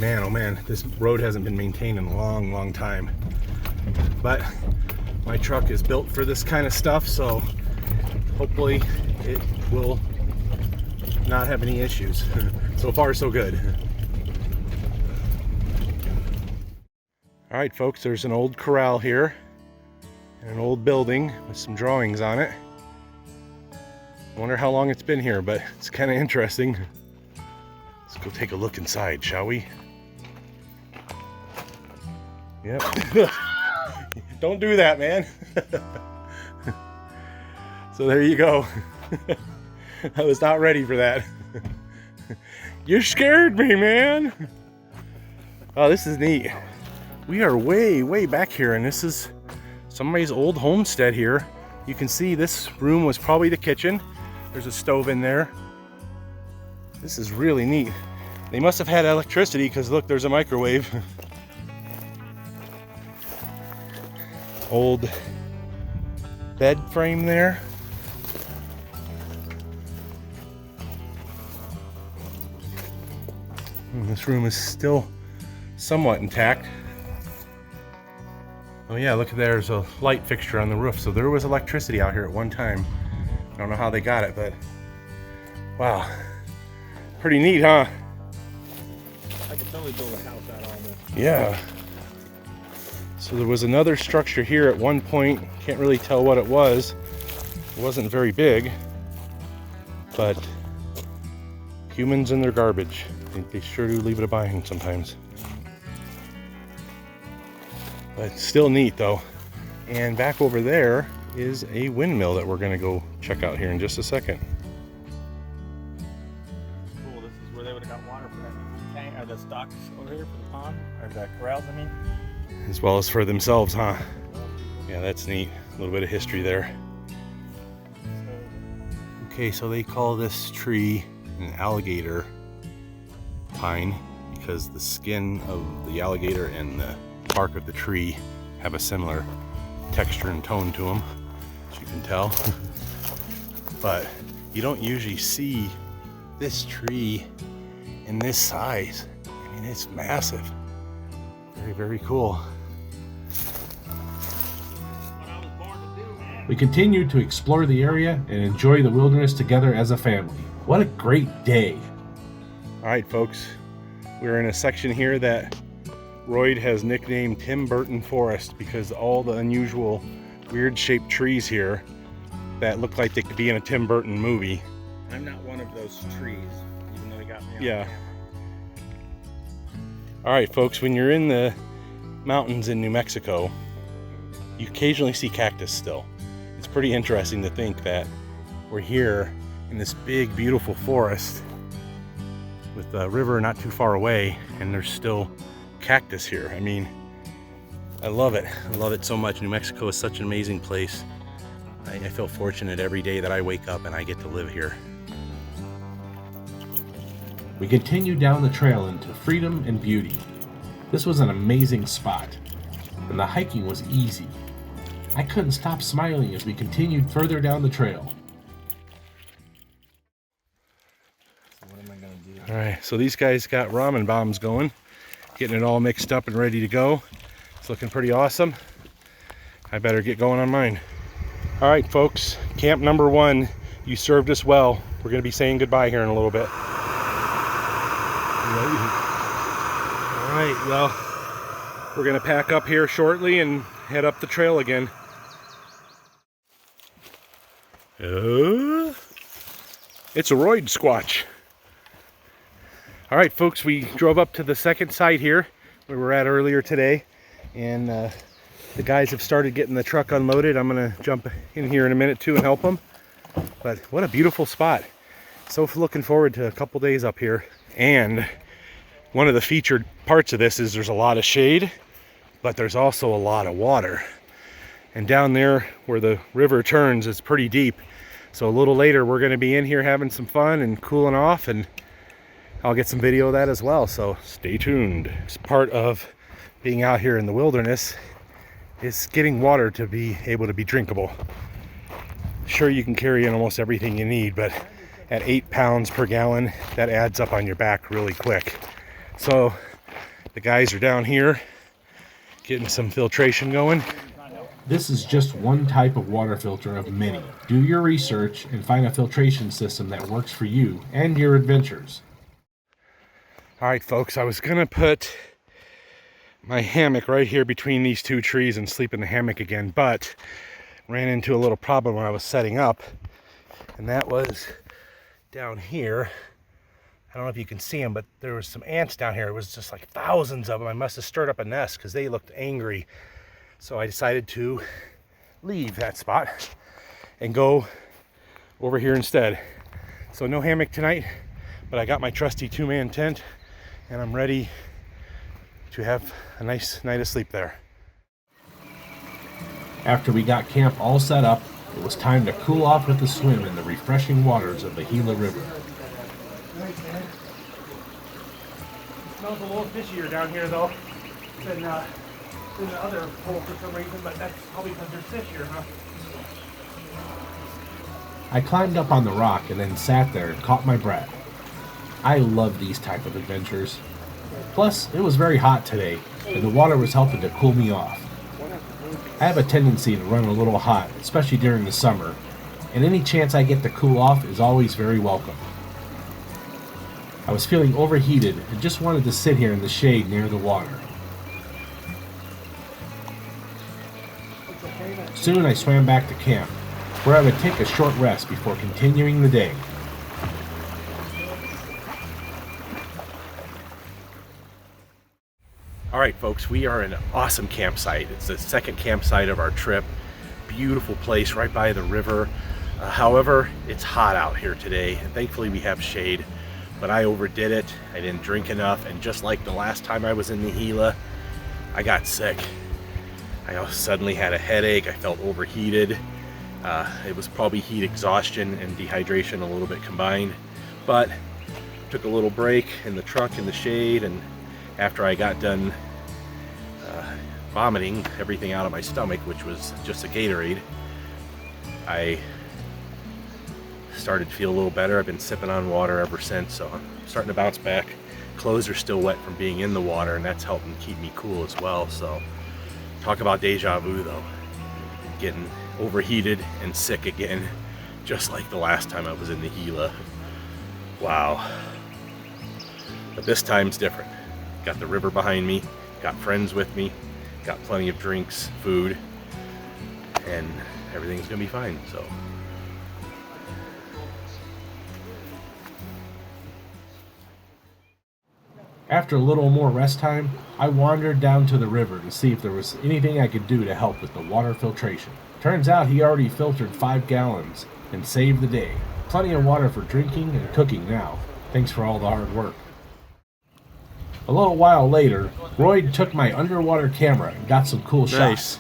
man, oh man, this road hasn't been maintained in a long time. But my truck is built for this kind of stuff, so hopefully it will not have any issues. So far, so good. All right, folks, there's an old corral here and an old building with some drawings on it. I wonder how long it's been here, but it's kind of interesting. Let's go take a look inside, shall we? Yep. Don't do that, man. So there you go. I was not ready for that. You scared me, man. Oh, this is neat. We are way back here, and this is somebody's old homestead here. You can see this room was probably the kitchen. There's a stove in there. This is really neat. They must have had electricity, because look, there's a microwave. Old bed frame there. And this room is still somewhat intact. Oh yeah, look, there's a light fixture on the roof. So there was electricity out here at one time. I don't know how they got it, but wow. Pretty neat, huh? I could totally build a house out of all this. Yeah. So there was another structure here at one point. Can't really tell what it was. It wasn't very big, but humans and their garbage. They sure do leave it behind sometimes. But still neat though. And back over there is a windmill that we're gonna go check out here in just a second. Cool, this is where they would have got water for that tank, or the stocks over here for the pond, or the corrals, I mean. As well as for themselves, huh? Yeah, that's neat. A little bit of history there. Okay, so they call this tree an alligator pine because the skin of the alligator and the bark of the tree have a similar texture and tone to them, as you can tell. But you don't usually see this tree in this size. I mean, it's massive. Very cool. We continued to explore the area and enjoy the wilderness together as a family. What a great day! All right, folks, we're in a section here that Royd has nicknamed Tim Burton Forest because all the unusual, weird-shaped trees here that look like they could be in a Tim Burton movie. I'm not one of those trees, even though he got me on Yeah. camera. All right, folks, when you're in the mountains in New Mexico, you occasionally see cactus still. It's pretty interesting to think that we're here in this big, beautiful forest with the river not too far away, and there's still cactus here. I mean, I love it. I love it so much. New Mexico is such an amazing place. I feel fortunate every day that I wake up and I get to live here. We continued down the trail into freedom and beauty. This was an amazing spot, and the hiking was easy. I couldn't stop smiling as we continued further down the trail. All right, so these guys got ramen bombs going, getting it all mixed up and ready to go. It's looking pretty awesome. I better get going on mine. All right, folks, camp number 1. You served us well. We're gonna be saying goodbye here in a little bit. All right, well, we're gonna pack up here shortly and head up the trail again. It's a roid squatch. All right, folks, we drove up to the second site here where we were at earlier today, and the guys have started getting the truck unloaded. I'm gonna jump in here in a minute too and help them. But what a beautiful spot. So looking forward to a couple days up here. And one of the featured parts of this is there's a lot of shade, but there's also a lot of water. And down there where the river turns, it's pretty deep. So a little later we're gonna be in here having some fun and cooling off, and I'll get some video of that as well, so stay tuned. It's part of being out here in the wilderness is getting water to be able to be drinkable. Sure, you can carry in almost everything you need, but at 8 pounds per gallon, that adds up on your back really quick. So the guys are down here getting some filtration going. This is just one type of water filter of many. Do your research and find a filtration system that works for you and your adventures. All right, folks, I was gonna put my hammock right here between these 2 trees and sleep in the hammock again, but ran into a little problem when I was setting up, and that was down here. I don't know if you can see them, but there was some ants down here. It was just like thousands of them. I must have stirred up a nest because they looked angry. So I decided to leave that spot and go over here instead. So no hammock tonight, but I got my trusty 2-man tent, and I'm ready to have a nice night of sleep there. After we got camp all set up, it was time to cool off with a swim in the refreshing waters of the Gila River. It smells a little fishier down here though than the other pool for some reason, but that's probably because there's fish here, huh? I climbed up on the rock and then sat there and caught my breath. I love these type of adventures. Plus, it was very hot today, and the water was helping to cool me off. I have a tendency to run a little hot, especially during the summer, and any chance I get to cool off is always very welcome. I was feeling overheated and just wanted to sit here in the shade near the water. Soon I swam back to camp, where I would take a short rest before continuing the day. All right, folks, we are in an awesome campsite. It's the second campsite of our trip. Beautiful place right by the river. However, it's hot out here today, and thankfully we have shade, but I overdid it. I didn't drink enough, and just like the last time I was in the Gila, I got sick. I suddenly had a headache. I felt overheated. It was probably heat exhaustion and dehydration a little bit combined, but took a little break in the truck in the shade, and after I got done vomiting everything out of my stomach, which was just a Gatorade, I started to feel a little better. I've been sipping on water ever since, so I'm starting to bounce back. Clothes are still wet from being in the water, and that's helping keep me cool as well. So talk about deja vu though. Getting overheated and sick again, just like the last time I was in the Gila. Wow. But this time's different. Got the river behind me, got friends with me, got plenty of drinks, food, and everything's gonna be fine. So After a little more rest time, I wandered down to the river to see if there was anything I could do to help with the water filtration. Turns out he already filtered 5 gallons and saved the day. Plenty of water for drinking and cooking now. Thanks for all the hard work. A little while later, Roy took my underwater camera and got some cool shots.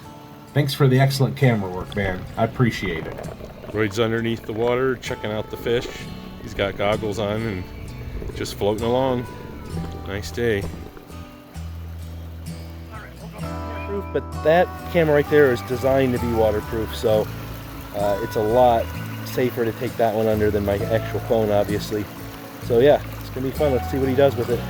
Thanks for the excellent camera work, man. I appreciate it. Roy's underneath the water checking out the fish. He's got goggles on and just floating along. Nice day. But that camera right there is designed to be waterproof, so it's a lot safer to take that one under than my actual phone, obviously. So yeah, it's gonna be fun. Let's see what he does with it.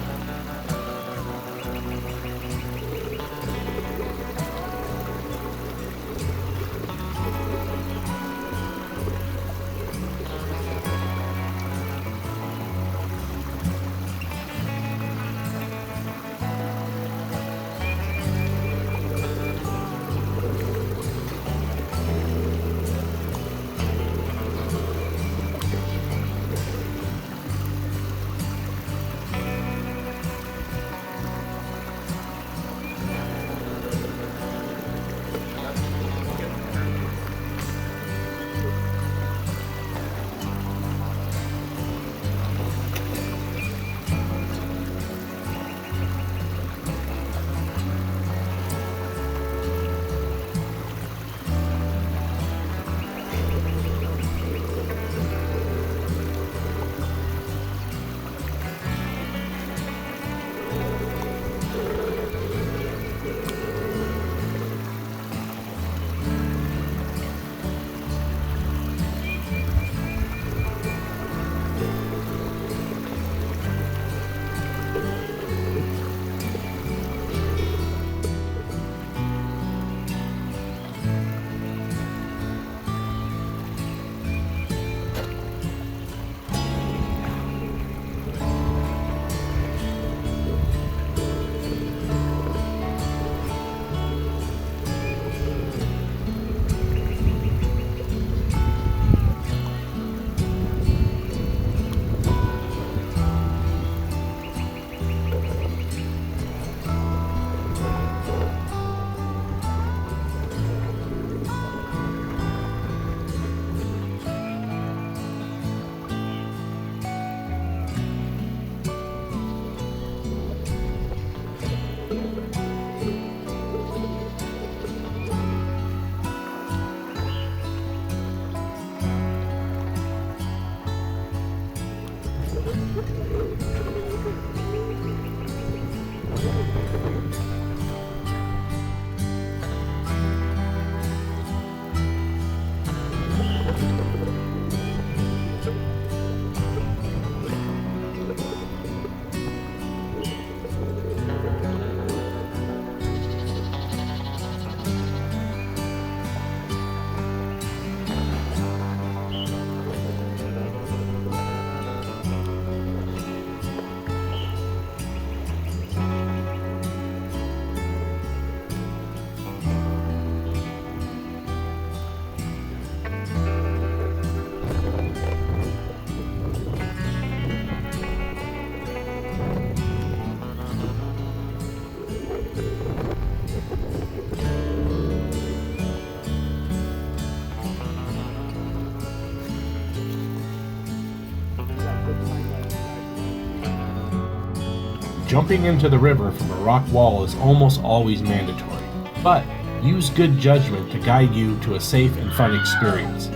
Jumping into the river from a rock wall is almost always mandatory, but use good judgment to guide you to a safe and fun experience.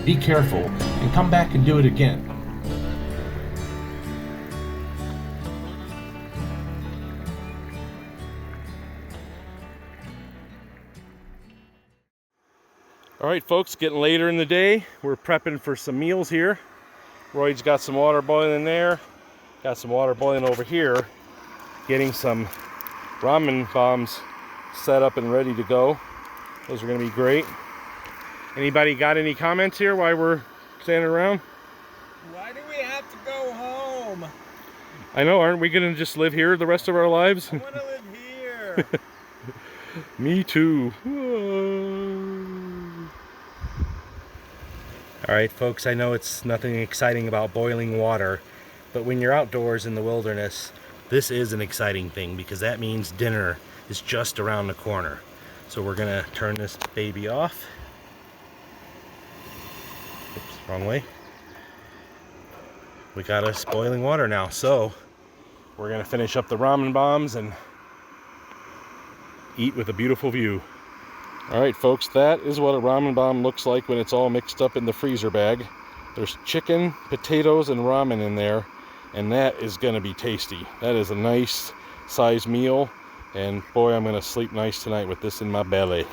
Be careful and come back and do it again. All right, folks, getting later in the day. We're prepping for some meals here. Roy's got some water boiling there. Got some water boiling over here. Getting some ramen bombs set up and ready to go. Those are gonna be great. Anybody got any comments here while we're standing around? Why do we have to go home? I know, aren't we gonna just live here the rest of our lives? I want to live here. Me too. All right, folks, I know it's nothing exciting about boiling water, but when you're outdoors in the wilderness, this is an exciting thing because that means dinner is just around the corner. So we're gonna turn this baby off. Oops, wrong way. We got us boiling water now, so we're gonna finish up the ramen bombs and eat with a beautiful view. All right, folks, that is what a ramen bomb looks like when it's all mixed up in the freezer bag. There's chicken, potatoes, and ramen in there, and that is gonna be tasty. That is a nice size meal, and boy, I'm gonna sleep nice tonight with this in my belly.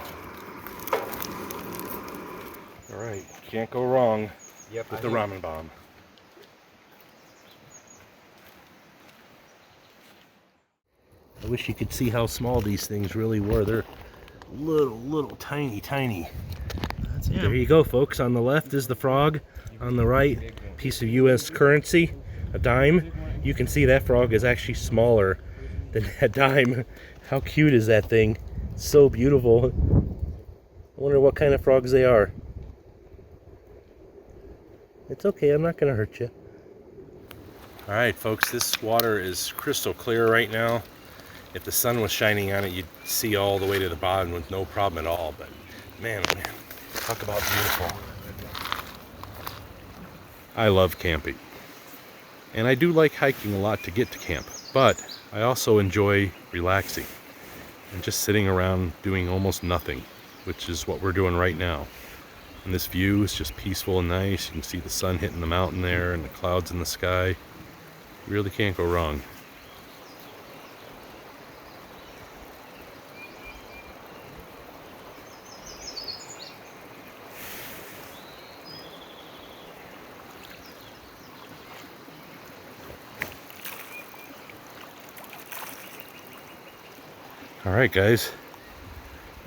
All right, can't go wrong with the ramen bomb. I wish you could see how small these things really were. They're little tiny. There you go, folks. On the left is the frog. On the right, piece of US currency, a dime. You can see that frog is actually smaller than that dime. How cute is that thing? So beautiful. I wonder what kind of frogs they are. It's okay, I'm not gonna hurt you. All right, folks, this water is crystal clear right now. If the sun was shining on it, you'd see all the way to the bottom with no problem at all. But man, oh man, talk about beautiful. I love camping. And I do like hiking a lot to get to camp. But I also enjoy relaxing and just sitting around doing almost nothing, which is what we're doing right now. And this view is just peaceful and nice. You can see the sun hitting the mountain there and the clouds in the sky. You really can't go wrong. Alright guys,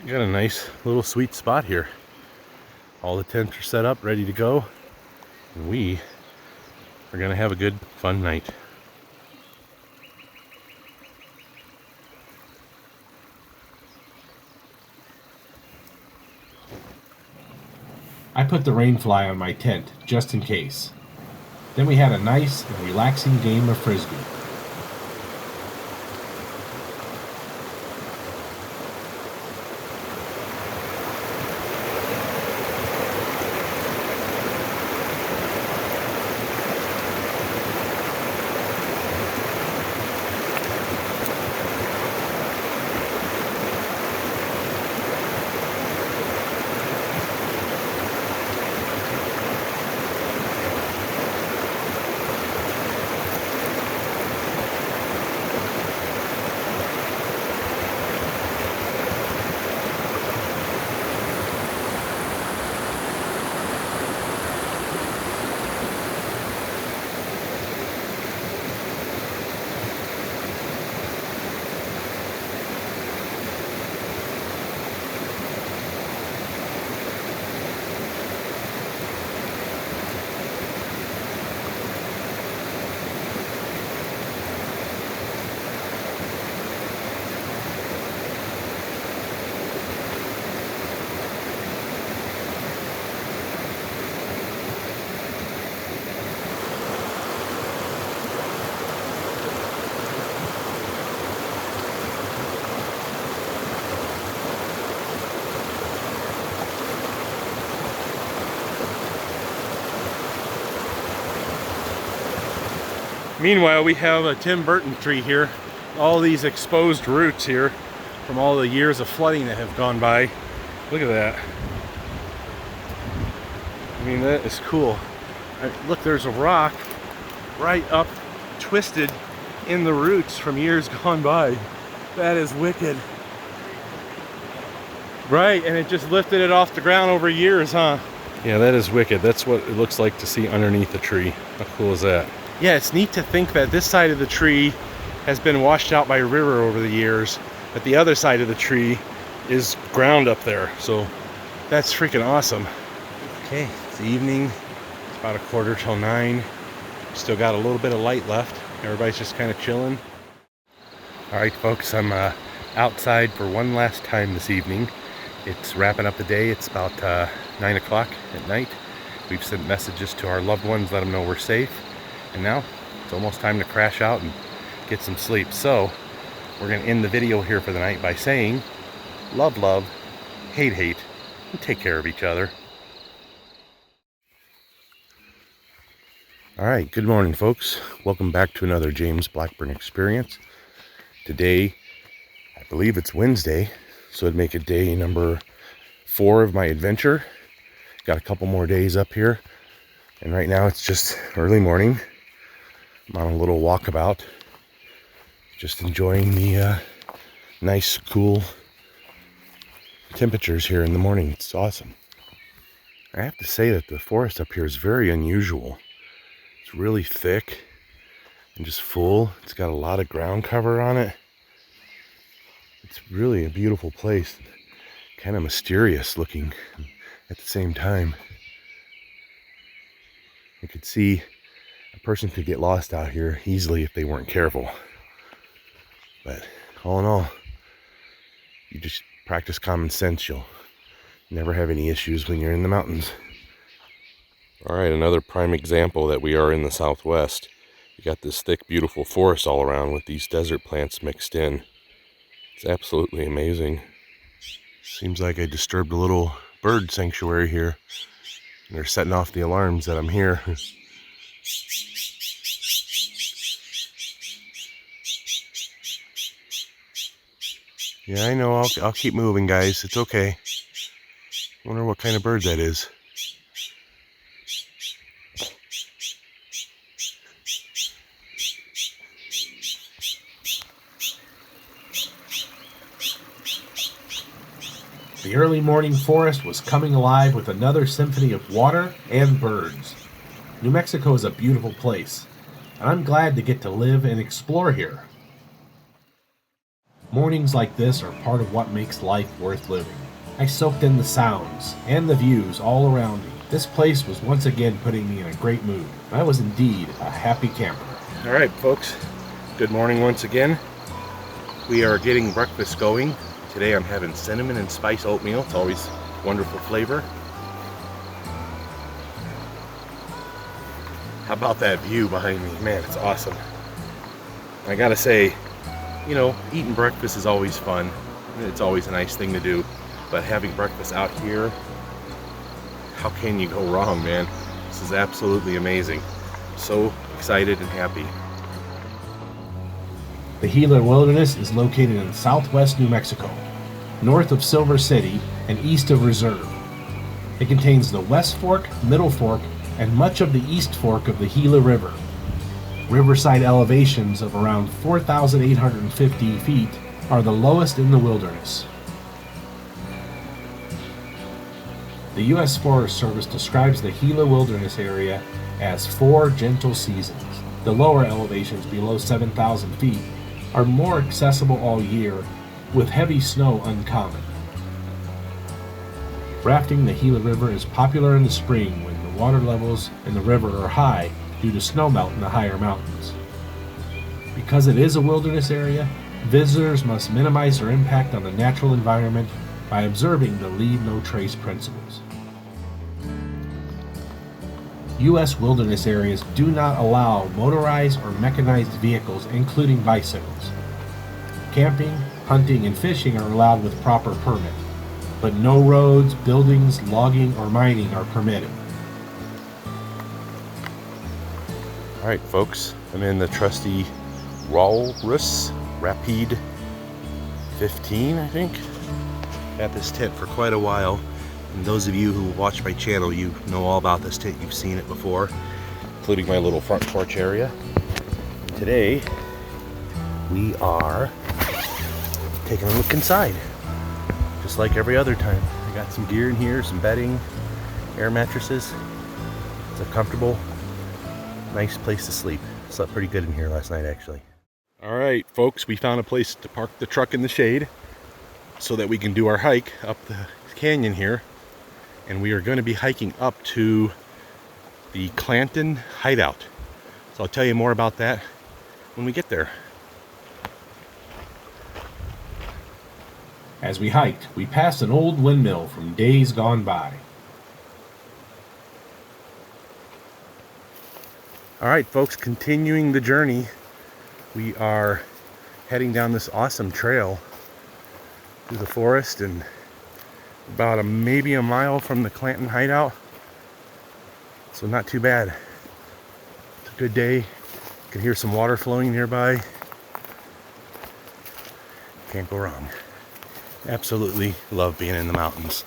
we got a nice little sweet spot here. All the tents are set up, ready to go, and we are going to have a good, fun night. I put the rain fly on my tent, just in case. Then we had a nice and relaxing game of Frisbee. Meanwhile, we have a Tim Burton tree here. All these exposed roots here from all the years of flooding that have gone by. Look at that. I mean, that is cool. Look, there's a rock right up, twisted in the roots from years gone by. That is wicked. Right, and it just lifted it off the ground over years, huh? Yeah, that is wicked. That's what it looks like to see underneath the tree. How cool is that? Yeah, it's neat to think that this side of the tree has been washed out by a river over the years, but the other side of the tree is ground up there. So that's freaking awesome. Okay, it's evening. It's about 9:15. Still got a little bit of light left. Everybody's just kind of chilling. All right, folks, I'm outside for one last time this evening. It's wrapping up the day. It's about 9 o'clock at night. We've sent messages to our loved ones, let them know we're safe. And now it's almost time to crash out and get some sleep. So we're going to end the video here for the night by saying love, love, hate, hate, and take care of each other. All right, good morning, folks. Welcome back to another James Blackburn experience. Today, I believe it's Wednesday, so it'd make it day number 4 of my adventure. Got a couple more days up here, and right now it's just early morning. I'm on a little walkabout, just enjoying the nice, cool temperatures here in the morning. It's awesome. I have to say that the forest up here is very unusual. It's really thick and just full. It's got a lot of ground cover on it. It's really a beautiful place. Kind of mysterious looking at the same time. You could see a person could get lost out here easily if they weren't careful. But all in all, you just practice common sense. You'll never have any issues when you're in the mountains. All right, another prime example that we are in the Southwest. You got this thick, beautiful forest all around with these desert plants mixed in. It's absolutely amazing. Seems like I disturbed a little bird sanctuary here. They're setting off the alarms that I'm here. Yeah, I know. I'll keep moving, guys. It's okay. Wonder what kind of bird that is. The early morning forest was coming alive with another symphony of water and birds. New Mexico is a beautiful place, and I'm glad to get to live and explore here. Mornings like this are part of what makes life worth living. I soaked in the sounds and the views all around me. This place was once again putting me in a great mood. I was indeed a happy camper. All right, folks. Good morning once again. We are getting breakfast going. Today I'm having cinnamon and spice oatmeal. It's always wonderful flavor. How about that view behind me? Man, it's awesome. I gotta say, you know, eating breakfast is always fun. It's always a nice thing to do. But having breakfast out here, how can you go wrong, man? This is absolutely amazing. So excited and happy. The Gila Wilderness is located in southwest New Mexico, north of Silver City and east of Reserve. It contains the West Fork, Middle Fork, and much of the East Fork of the Gila River. Riverside elevations of around 4,850 feet are the lowest in the wilderness. The U.S. Forest Service describes the Gila Wilderness area as 4 gentle seasons. The lower elevations below 7,000 feet are more accessible all year, with heavy snow uncommon. Rafting the Gila River is popular in the spring when the water levels in the river are high due to snowmelt in the higher mountains. Because it is a wilderness area, visitors must minimize their impact on the natural environment by observing the leave no trace principles. U.S. wilderness areas do not allow motorized or mechanized vehicles, including bicycles. Camping, hunting, and fishing are allowed with proper permit, but no roads, buildings, logging, or mining are permitted. All right, folks, I'm in the trusty Walrus Rapide 15, I think. Had this tent for quite a while, and those of you who watch my channel, you know all about this tent. You've seen it before, including my little front porch area. Today, we are taking a look inside, just like every other time. I got some gear in here, some bedding, air mattresses. It's a comfortable, nice place to sleep. Slept pretty good in here last night, actually. All right, folks, we found a place to park the truck in the shade so that we can do our hike up the canyon here. And we are going to be hiking up to the Clanton Hideout. So I'll tell you more about that when we get there. As we hiked, we passed an old windmill from days gone by. All right, folks, continuing the journey We are heading down this awesome trail through the forest and about maybe a mile from the Clanton hideout. So not too bad. It's a good day. You can hear some water flowing nearby. Can't go wrong. Absolutely love being in the mountains.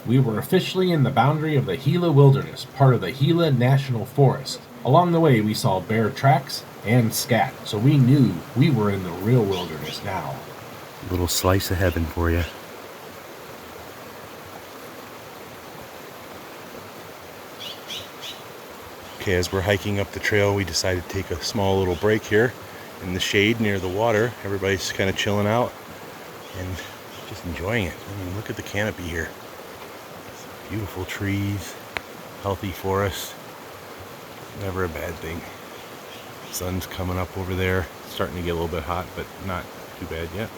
We were officially in the boundary of the Gila Wilderness, part of the Gila National Forest. Along the way, we saw bear tracks and scat, so we knew we were in the real wilderness now. A little slice of heaven for you. Okay, as we're hiking up the trail, we decided to take a small little break here in the shade near the water. Everybody's kind of chilling out and just enjoying it. I mean, look at the canopy here. Beautiful trees, healthy forest. Never a bad thing. Sun's coming up over there. It's starting to get a little bit hot, but not too bad yet.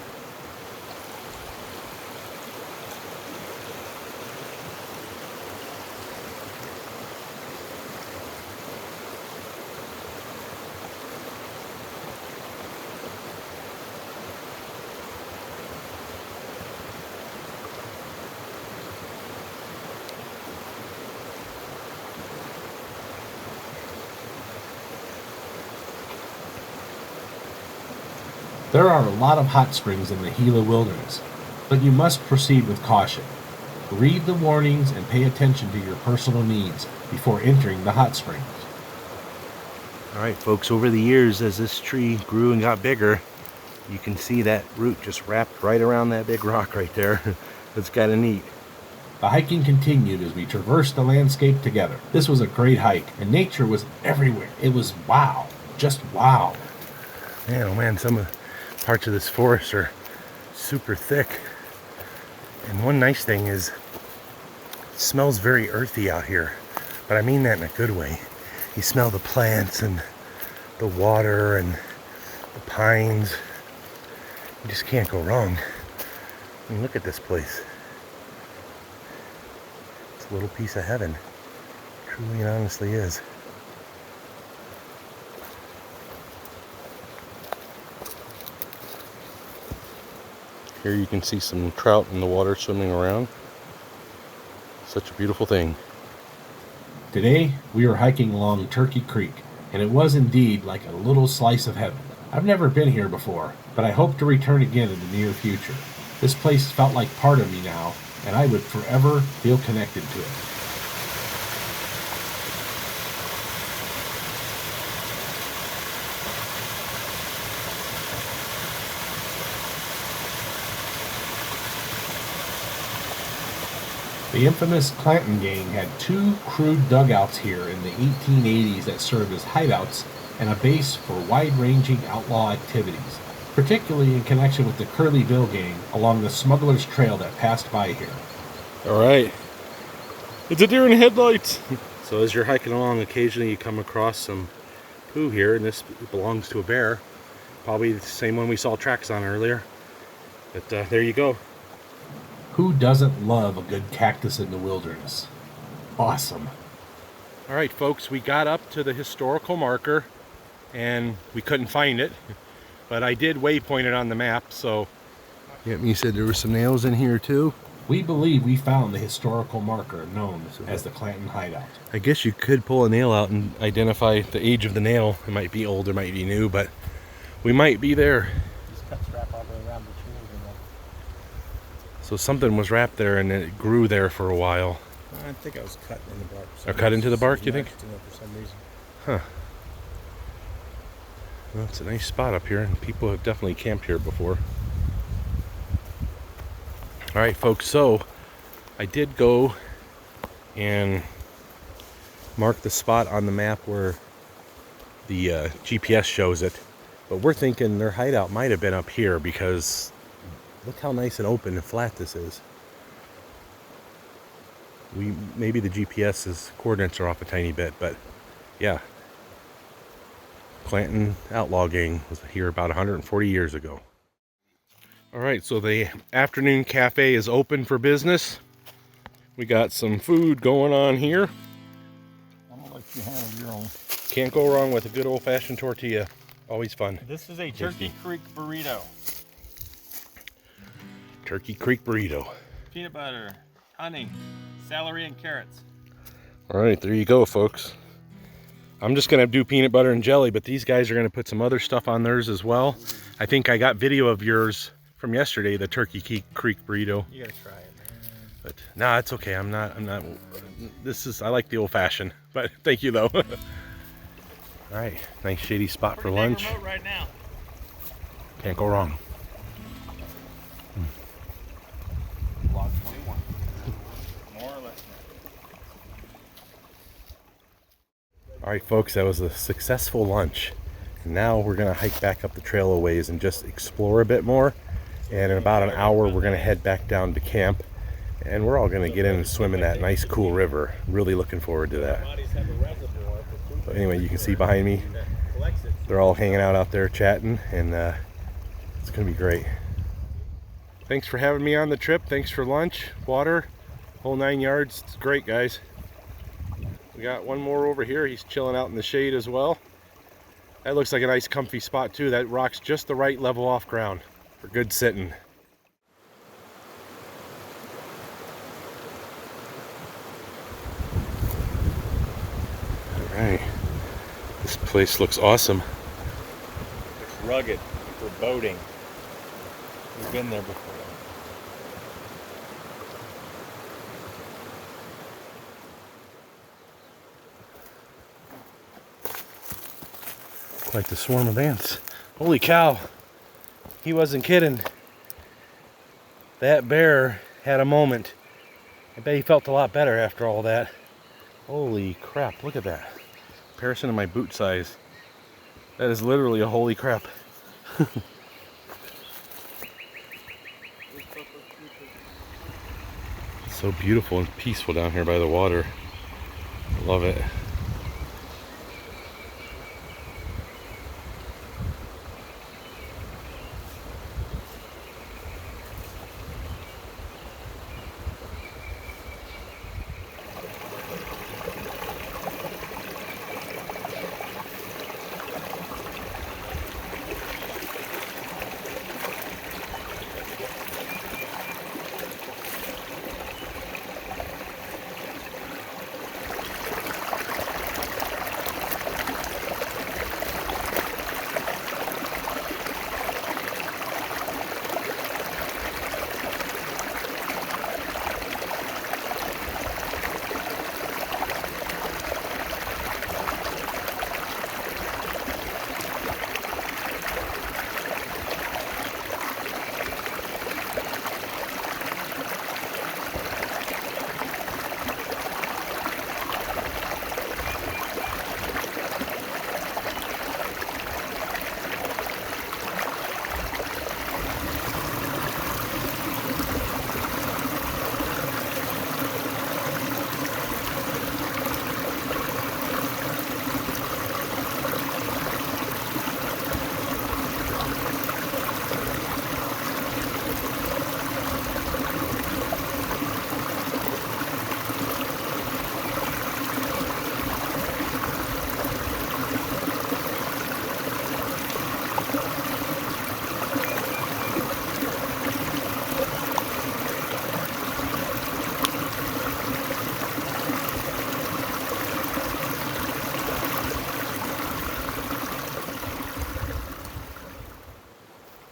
There are a lot of hot springs in the Gila Wilderness, but you must proceed with caution. Read the warnings and pay attention to your personal needs before entering the hot springs. Alright folks, over the years as this tree grew and got bigger, you can see that root just wrapped right around that big rock right there. It's kind of neat. The hiking continued as we traversed the landscape together. This was a great hike, and nature was everywhere. It was wow, just wow. Man, oh man, some of the parts of this forest are super thick. And one nice thing is, it smells very earthy out here. But I mean that in a good way. You smell the plants and the water and the pines. You just can't go wrong. I mean, look at this place. It's a little piece of heaven. Truly and honestly is. Here you can see some trout in the water swimming around. Such a beautiful thing. Today, we were hiking along Turkey Creek, and it was indeed like a little slice of heaven. I've never been here before, but I hope to return again in the near future. This place felt like part of me now, and I would forever feel connected to it. The infamous Clanton gang had two crude dugouts here in the 1880s that served as hideouts and a base for wide-ranging outlaw activities, particularly in connection with the Curlyville gang along the Smuggler's Trail that passed by here. Alright, it's a deer in the headlights! So as you're hiking along, occasionally you come across some poo here, and this belongs to a bear. Probably the same one we saw tracks on earlier. But there you go. Who doesn't love a good cactus in the wilderness? Awesome. Alright folks, we got up to the historical marker and we couldn't find it, but I did waypoint it on the map, so... Yep, you said there were some nails in here too? We believe we found the historical marker known as the Clanton Hideout. I guess you could pull a nail out and identify the age of the nail. It might be old, it might be new, but we might be there. So something was wrapped there and it grew there for a while. I think I was cut in the bark. Or cut into the bark, you think? For some reason. Huh. Well, it's a nice spot up here, and people have definitely camped here before. Alright folks, so I did go and mark the spot on the map where the GPS shows it. But we're thinking their hideout might have been up here because look how nice and open and flat this is. Maybe the GPS's coordinates are off a tiny bit, but yeah. Clanton Outlaw Gang was here about 140 years ago. Alright, so the afternoon cafe is open for business. We got some food going on here. I'm gonna let you handle your own. Can't go wrong with a good old-fashioned tortilla. Always fun. This is a Turkey Creek burrito. Turkey Creek burrito. Peanut butter, honey, celery, and carrots. All right, there you go, folks. I'm just gonna do peanut butter and jelly, but these guys are gonna put some other stuff on theirs as well. I think I got video of yours from yesterday, the Turkey Creek burrito. You gotta try it, man. But nah, it's okay. I'm not. I like the old fashioned, but thank you though. All right, nice shady spot for lunch. Right now. Can't go wrong. Log 21. More or less. All right, folks, that was a successful lunch. And now we're gonna hike back up the trail a ways and just explore a bit more. And in about an hour, we're gonna head back down to camp. And we're all gonna get in and swim in that nice, cool river. Really looking forward to that. But anyway, you can see behind me, they're all hanging out there chatting, and it's gonna be great. Thanks for having me on the trip. Thanks for lunch, water, whole 9 yards. It's great, guys. We got one more over here. He's chilling out in the shade as well. That looks like a nice comfy spot too. That rock's just the right level off ground for good sitting. All right, this place looks awesome. It's rugged for boating. We've been there before. Quite the swarm of ants. Holy cow, he wasn't kidding. That bear had a moment. I bet he felt a lot better after all that. Holy crap, look at that. Comparison to my boot size. That is literally a holy crap. So beautiful and peaceful down here by the water. I love it.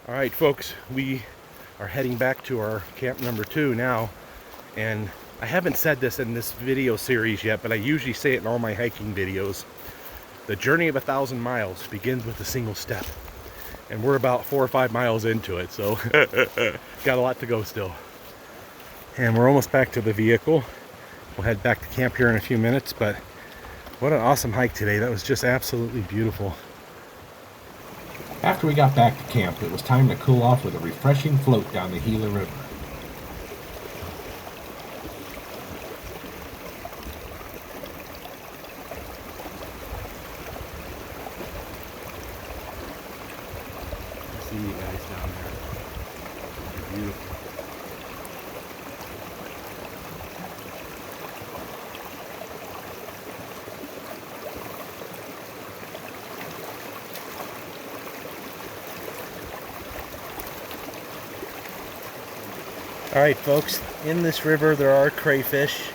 All right, folks, we are heading back to our camp number 2 now, and I haven't said this in this video series yet, but I usually say it in all my hiking videos. The journey of 1,000 miles begins with a single step, and we're about 4 or 5 miles into it, so got a lot to go still. And we're almost back to the vehicle. We'll head back to camp here in a few minutes, but what an awesome hike today. That was just absolutely beautiful. After we got back to camp, it was time to cool off with a refreshing float down the Gila River. See you guys down there. Beautiful. Alright folks, in this river there are crayfish.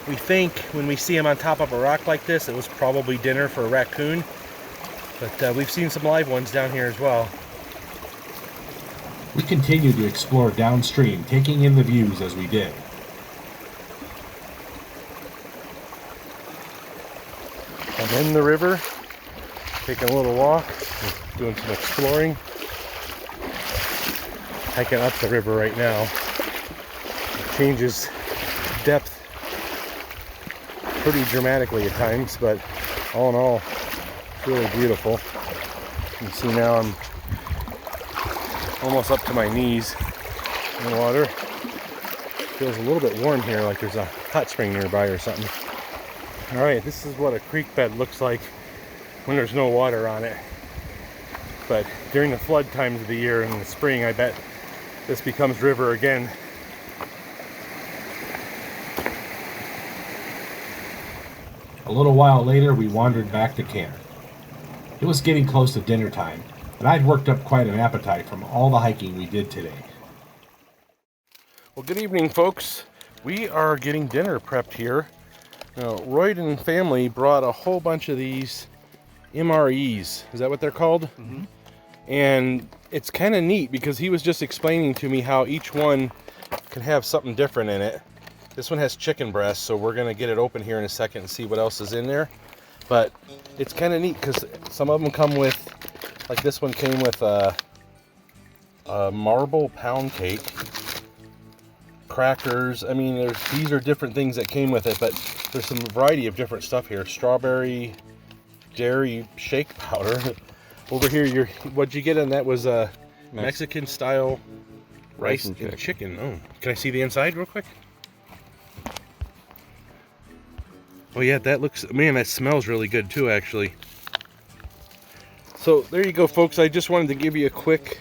We think when we see them on top of a rock like this, it was probably dinner for a raccoon. But we've seen some live ones down here as well. We continued to explore downstream, taking in the views as we did. I'm in the river, taking a little walk, doing some exploring. Hiking up the river right now. It changes depth pretty dramatically at times, but all in all, it's really beautiful. You can see now I'm almost up to my knees in the water. Feels a little bit warm here, like there's a hot spring nearby or something. All right, this is what a creek bed looks like when there's no water on it. But during the flood times of the year in the spring, I bet this becomes river again. A little while later, we wandered back to camp. It was getting close to dinner time, and I'd worked up quite an appetite from all the hiking we did today. Well, good evening, folks. We are getting dinner prepped here. Now, Royd and family brought a whole bunch of these MREs. Is that what they're called? Mm-hmm. And it's kind of neat because he was just explaining to me how each one can have something different in it. This one has chicken breast, so we're going to get it open here in a second and see what else is in there. But it's kind of neat because some of them come with, like this one came with a marble pound cake, crackers. I mean, these are different things that came with it, but there's some variety of different stuff here. Strawberry dairy shake powder. Over here, what'd you get? And that was a Mexican style rice and chicken. Oh, can I see the inside real quick? Oh yeah, that looks, man, that smells really good too, actually. So there you go, folks. I just wanted to give you a quick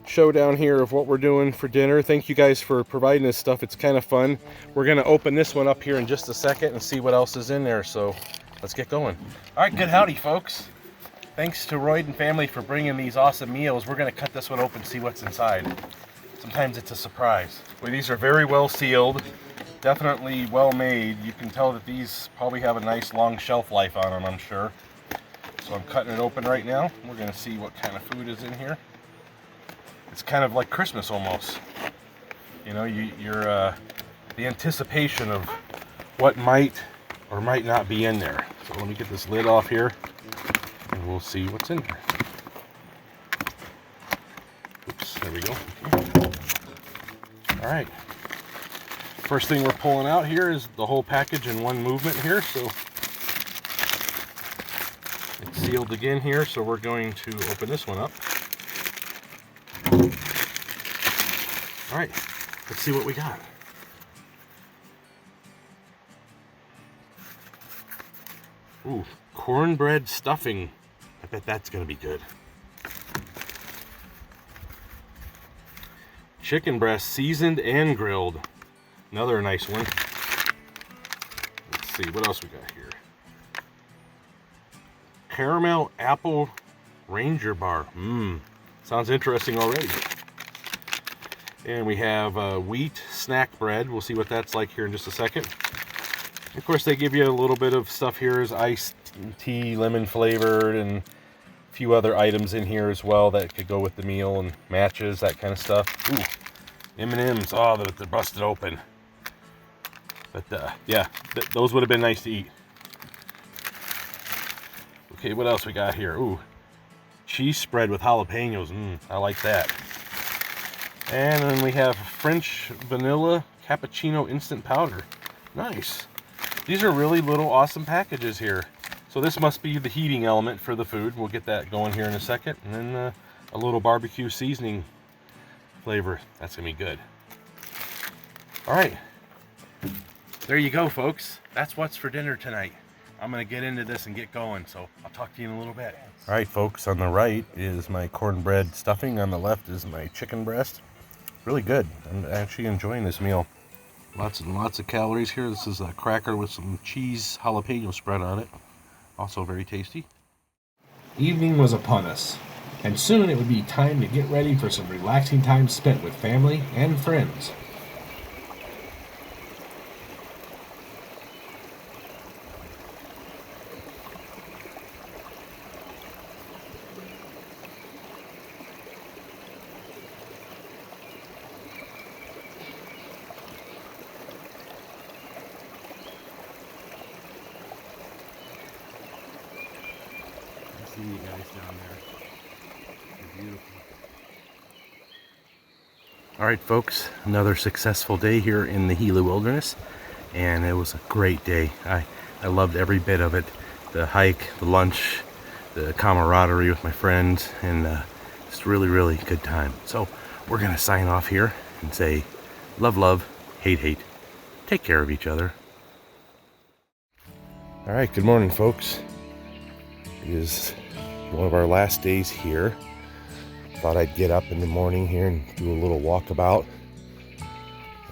showdown here of what we're doing for dinner. Thank you guys for providing this stuff. It's kind of fun. We're gonna open this one up here in just a second and see what else is in there. So let's get going. All right, good howdy, folks. Thanks to Royd and family for bringing these awesome meals. We're gonna cut this one open, see what's inside. Sometimes it's a surprise. Well, these are very well sealed, definitely well made. You can tell that these probably have a nice long shelf life on them, I'm sure. So I'm cutting it open right now. We're gonna see what kind of food is in here. It's kind of like Christmas almost. You know, you're the anticipation of what might or might not be in there. So let me get this lid off here and we'll see what's in there. Oops, there we go. All right. First thing we're pulling out here is the whole package in one movement here. So it's sealed again here. So we're going to open this one up. All right, let's see what we got. Ooh, cornbread stuffing. I bet that's gonna be good. Chicken breast, seasoned and grilled. Another nice one. Let's see, what else we got here? Caramel apple ranger bar. Sounds interesting already. And we have wheat snack bread. We'll see what that's like here in just a second. Of course, they give you a little bit of stuff here as iced tea, lemon flavored, and a few other items in here as well that could go with the meal and matches, that kind of stuff. Ooh, M&Ms. Oh, they're busted open. But yeah, those would have been nice to eat. Okay, what else we got here? Ooh, cheese spread with jalapenos. I like that. And then we have French vanilla cappuccino instant powder. Nice. These are really little awesome packages here. So this must be the heating element for the food. We'll get that going here in a second. And then a little barbecue seasoning flavor. That's gonna be good. All right. There you go, folks. That's what's for dinner tonight. I'm gonna get into this and get going. So I'll talk to you in a little bit. All right, folks. On the right is my cornbread stuffing. On the left is my chicken breast. Really good. I'm actually enjoying this meal. Lots and lots of calories here. This is a cracker with some cheese jalapeno spread on it. Also very tasty. Evening was upon us, and soon it would be time to get ready for some relaxing time spent with family and friends. see you guys down there. They're beautiful. All right, folks, another successful day here in the Gila Wilderness, and it was a great day. I loved every bit of it. The hike, the lunch, the camaraderie with my friends, and just really, really good time. So we're gonna sign off here and say love, love, hate, hate. Take care of each other. All right, good morning, folks. It is one of our last days here. Thought I'd get up in the morning here and do a little walkabout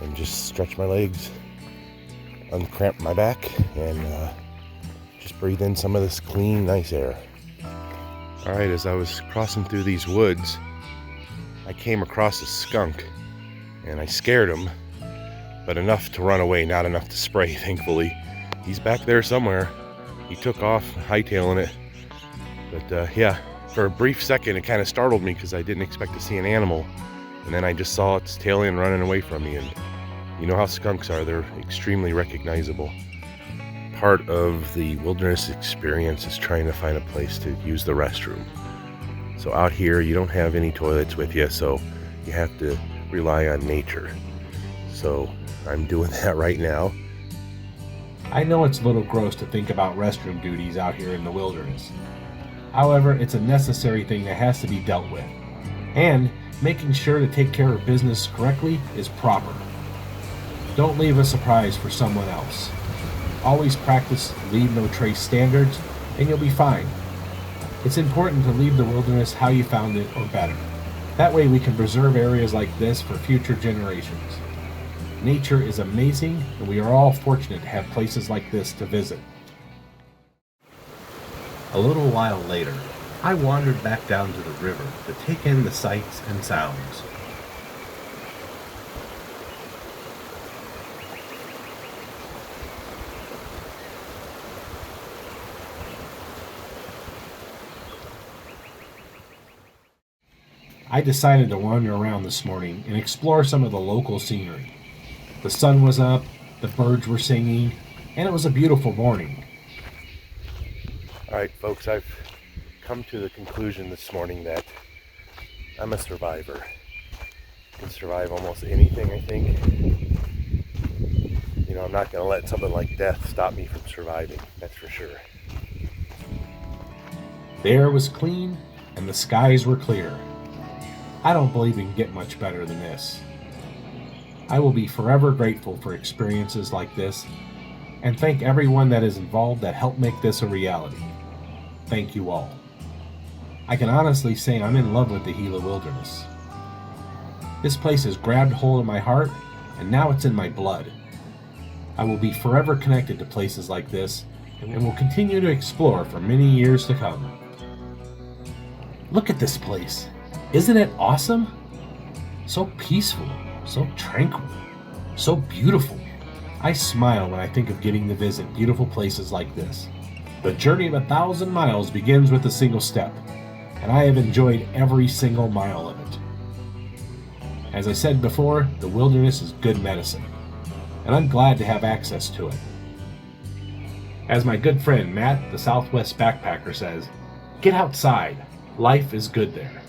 and just stretch my legs, uncramp my back, and just breathe in some of this clean, nice air. All right, as I was crossing through these woods, I came across a skunk, and I scared him, but enough to run away, not enough to spray, thankfully. He's back there somewhere. He took off, hightailing it. But yeah, for a brief second, it kind of startled me because I didn't expect to see an animal. And then I just saw its tail end running away from me. And you know how skunks are, they're extremely recognizable. Part of the wilderness experience is trying to find a place to use the restroom. So out here, you don't have any toilets with you, so you have to rely on nature. So I'm doing that right now. I know it's a little gross to think about restroom duties out here in the wilderness. However, it's a necessary thing that has to be dealt with. And making sure to take care of business correctly is proper. Don't leave a surprise for someone else. Always practice leave no trace standards, and you'll be fine. It's important to leave the wilderness how you found it or better. That way we can preserve areas like this for future generations. Nature is amazing, and we are all fortunate to have places like this to visit. A little while later, I wandered back down to the river to take in the sights and sounds. I decided to wander around this morning and explore some of the local scenery. The sun was up, the birds were singing, and it was a beautiful morning. All right, folks, I've come to the conclusion this morning that I'm a survivor. I can survive almost anything, I think. You know, I'm not going to let something like death stop me from surviving, that's for sure. The air was clean, and the skies were clear. I don't believe we can get much better than this. I will be forever grateful for experiences like this, and thank everyone that is involved that helped make this a reality. Thank you all. I can honestly say I'm in love with the Gila Wilderness. This place has grabbed hold of my heart, and now it's in my blood. I will be forever connected to places like this, and will continue to explore for many years to come. Look at this place. Isn't it awesome? So peaceful. So tranquil, so beautiful. I smile when I think of getting to visit beautiful places like this. The journey of 1,000 miles begins with a single step, and I have enjoyed every single mile of it. As I said before, the wilderness is good medicine, and I'm glad to have access to it. As my good friend Matt, the Southwest backpacker, says, get outside. Life is good there.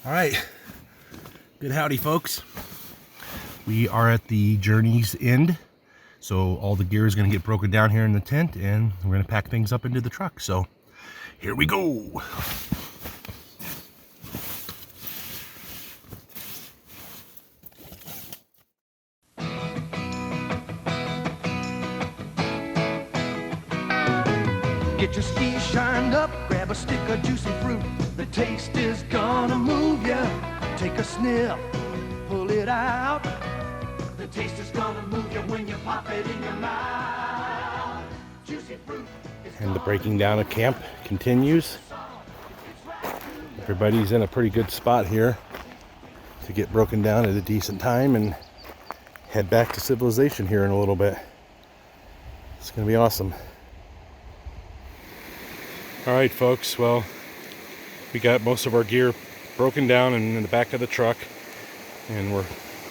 All right, good howdy, folks. We are at the journey's end, so all the gear is going to get broken down here in the tent, and we're going to pack things up into the truck. So here we go. Get your skis shined up, grab a stick of juicy fruit. The taste is gonna move ya. Take a sniff, pull it out. The taste is gonna move you when you pop it in your mouth. Juicy fruit. And the breaking down of camp continues. Everybody's in a pretty good spot here to get broken down at a decent time and head back to civilization here in a little bit. It's gonna be awesome. All right, folks, well, we got most of our gear broken down and in the back of the truck, and we're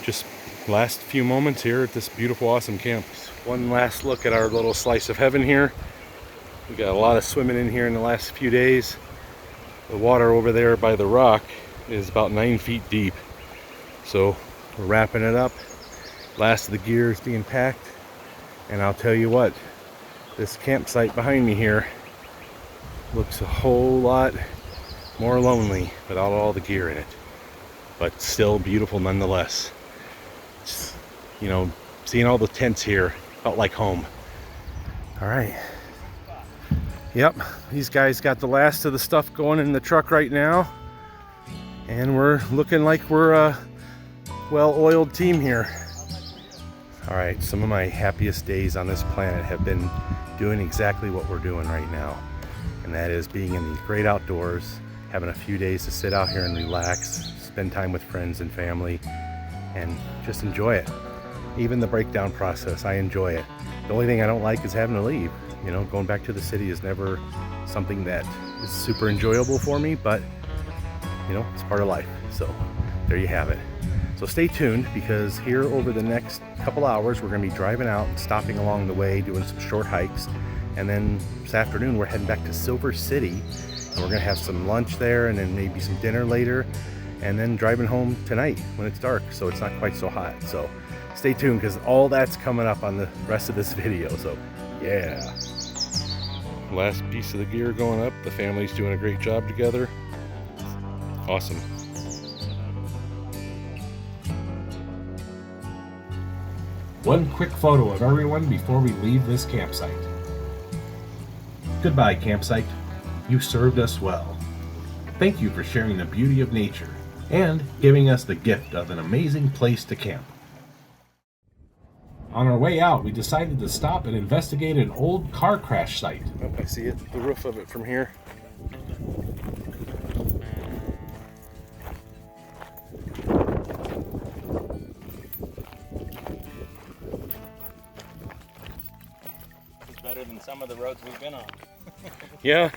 just last few moments here at this beautiful, awesome camp. One last look at our little slice of heaven here. We got a lot of swimming in here in the last few days. The water over there by the rock is about 9 feet deep. So we're wrapping it up. Last of the gear is being packed. And I'll tell you what, this campsite behind me here looks a whole lot more lonely without all the gear in it. But still beautiful nonetheless. Just, you know, seeing all the tents here felt like home. All right. Yep, these guys got the last of the stuff going in the truck right now. And we're looking like we're a well-oiled team here. All right, some of my happiest days on this planet have been doing exactly what we're doing right now. And that is being in these great outdoors, having a few days to sit out here and relax, spend time with friends and family, and just enjoy it. Even the breakdown process, I enjoy it. The only thing I don't like is having to leave. You know, going back to the city is never something that is super enjoyable for me, but you know, it's part of life. So there you have it. So stay tuned, because here over the next couple hours, we're gonna be driving out and stopping along the way, doing some short hikes. And then this afternoon, we're heading back to Silver City, and we're gonna have some lunch there and then maybe some dinner later, and then driving home tonight when it's dark, so it's not quite so hot. So stay tuned, because all that's coming up on the rest of this video. So yeah. Last piece of the gear going up. The family's doing a great job together. Awesome. One quick photo of everyone before we leave this campsite. Goodbye, campsite. You served us well. Thank you for sharing the beauty of nature and giving us the gift of an amazing place to camp. On our way out, we decided to stop and investigate an old car crash site. Oh, I see it, the roof of it from here. It's better than some of the roads we've been on. Yeah,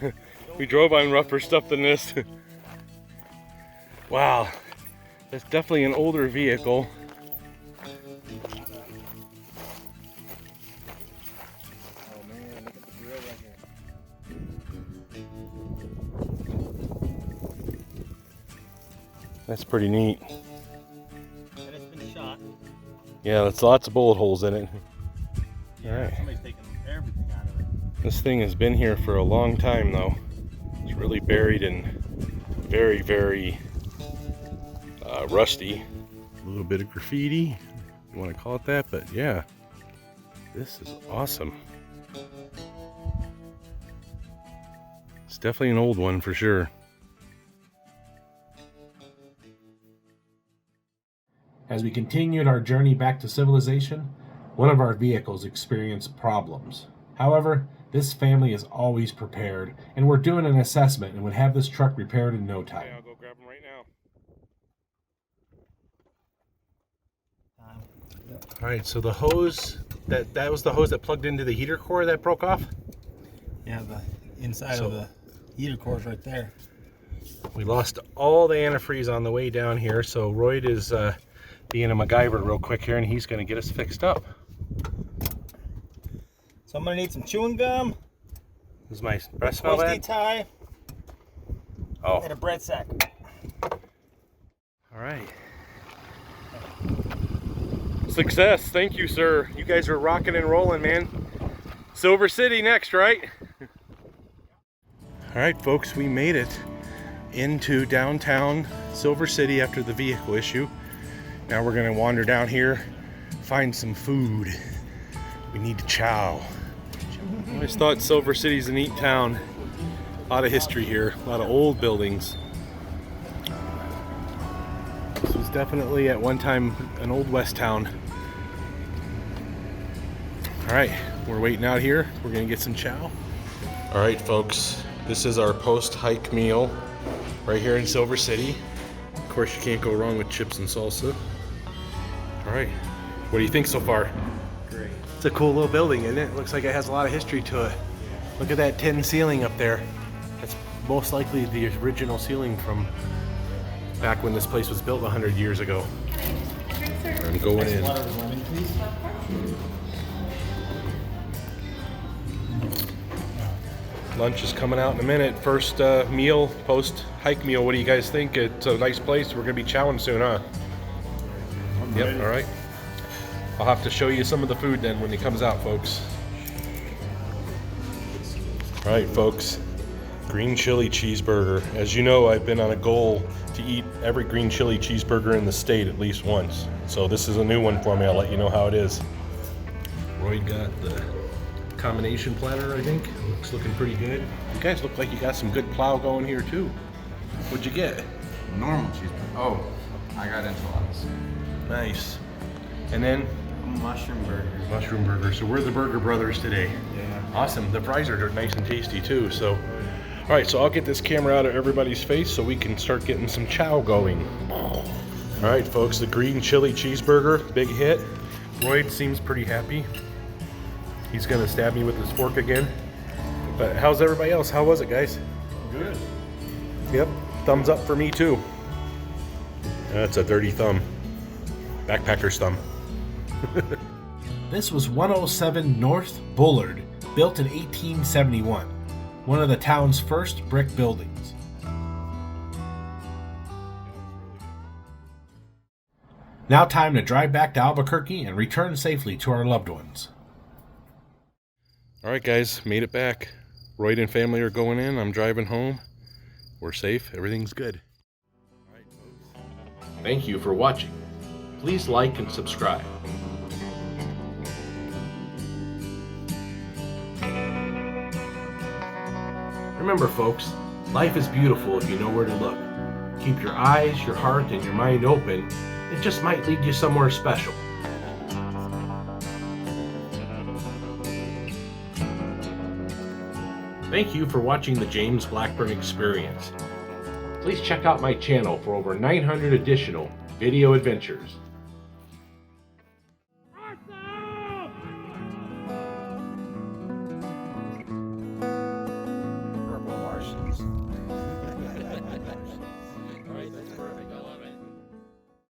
we drove on rougher stuff than this. Wow, that's definitely an older vehicle. That's pretty neat. And it's been shot. Yeah, that's lots of bullet holes in it. Yeah, all right. Somebody's taking everything out of it. This thing has been here for a long time though. It's really buried and very, very rusty. A little bit of graffiti, if you want to call it that, but yeah. This is awesome. It's definitely an old one for sure. As we continued our journey back to civilization, one of our vehicles experienced problems. However, this family is always prepared, and we're doing an assessment and would have this truck repaired in no time. Okay, I'll go grab them right now. All right, so the hose, that was the hose that plugged into the heater core that broke off? Yeah, the inside of the heater core is right there. We lost all the antifreeze on the way down here, so Royd is being a MacGyver real quick here, and he's going to get us fixed up. So I'm going to need some chewing gum. This is my breath smell bad? tie. Oh. And a bread sack. All right. Success. Thank you, sir. You guys are rocking and rolling, man. Silver City next, right? All right, folks, we made it into downtown Silver City after the vehicle issue. Now we're gonna wander down here, find some food. We need to chow. I always thought Silver City's a neat town. A lot of history here, a lot of old buildings. This was definitely at one time an old west town. All right, we're waiting out here. We're gonna get some chow. All right, folks, this is our post-hike meal right here in Silver City. Of course, you can't go wrong with chips and salsa. All right, what do you think so far? Great. It's a cool little building, isn't it? Looks like it has a lot of history to it. Look at that tin ceiling up there. That's most likely the original ceiling from back when this place was built 100 years ago. I'm going in. Lunch is coming out in a minute. First meal, post-hike meal. What do you guys think? It's a nice place. We're going to be chowing soon, huh? Yep, all right. I'll have to show you some of the food then when it comes out, folks. All right, folks. Green chili cheeseburger. As you know, I've been on a goal to eat every green chili cheeseburger in the state at least once. So this is a new one for me. I'll let you know how it is. Roy got the combination platter, I think. Looks looking pretty good. You guys look like you got some good plow going here too. What'd you get? Normal cheeseburger. Oh, I got enchiladas. Nice. And then Mushroom burger. mushroom burger. So we're the Burger Brothers today. Yeah. Awesome. The fries are nice and tasty too. So, all right. So I'll get this camera out of everybody's face so we can start getting some chow going. All right, folks. The green chili cheeseburger, big hit. Roy seems pretty happy. He's gonna stab me with his fork again. But how's everybody else? How was it, guys? Good. Yep. Thumbs up for me too. That's a dirty thumb. Backpacker's thumb. This was 107 North Bullard, built in 1871, one of the town's first brick buildings. Now time to drive back to Albuquerque and return safely to our loved ones. All right, guys, made it back. Royd and family are going in. I'm driving home. We're safe. Everything's good. All right, folks. Thank you for watching. Please like and subscribe. Remember, folks, life is beautiful if you know where to look. Keep your eyes, your heart, and your mind open. It just might lead you somewhere special. Thank you for watching the James Blackburn Experience. Please check out my channel for over 900 additional video adventures.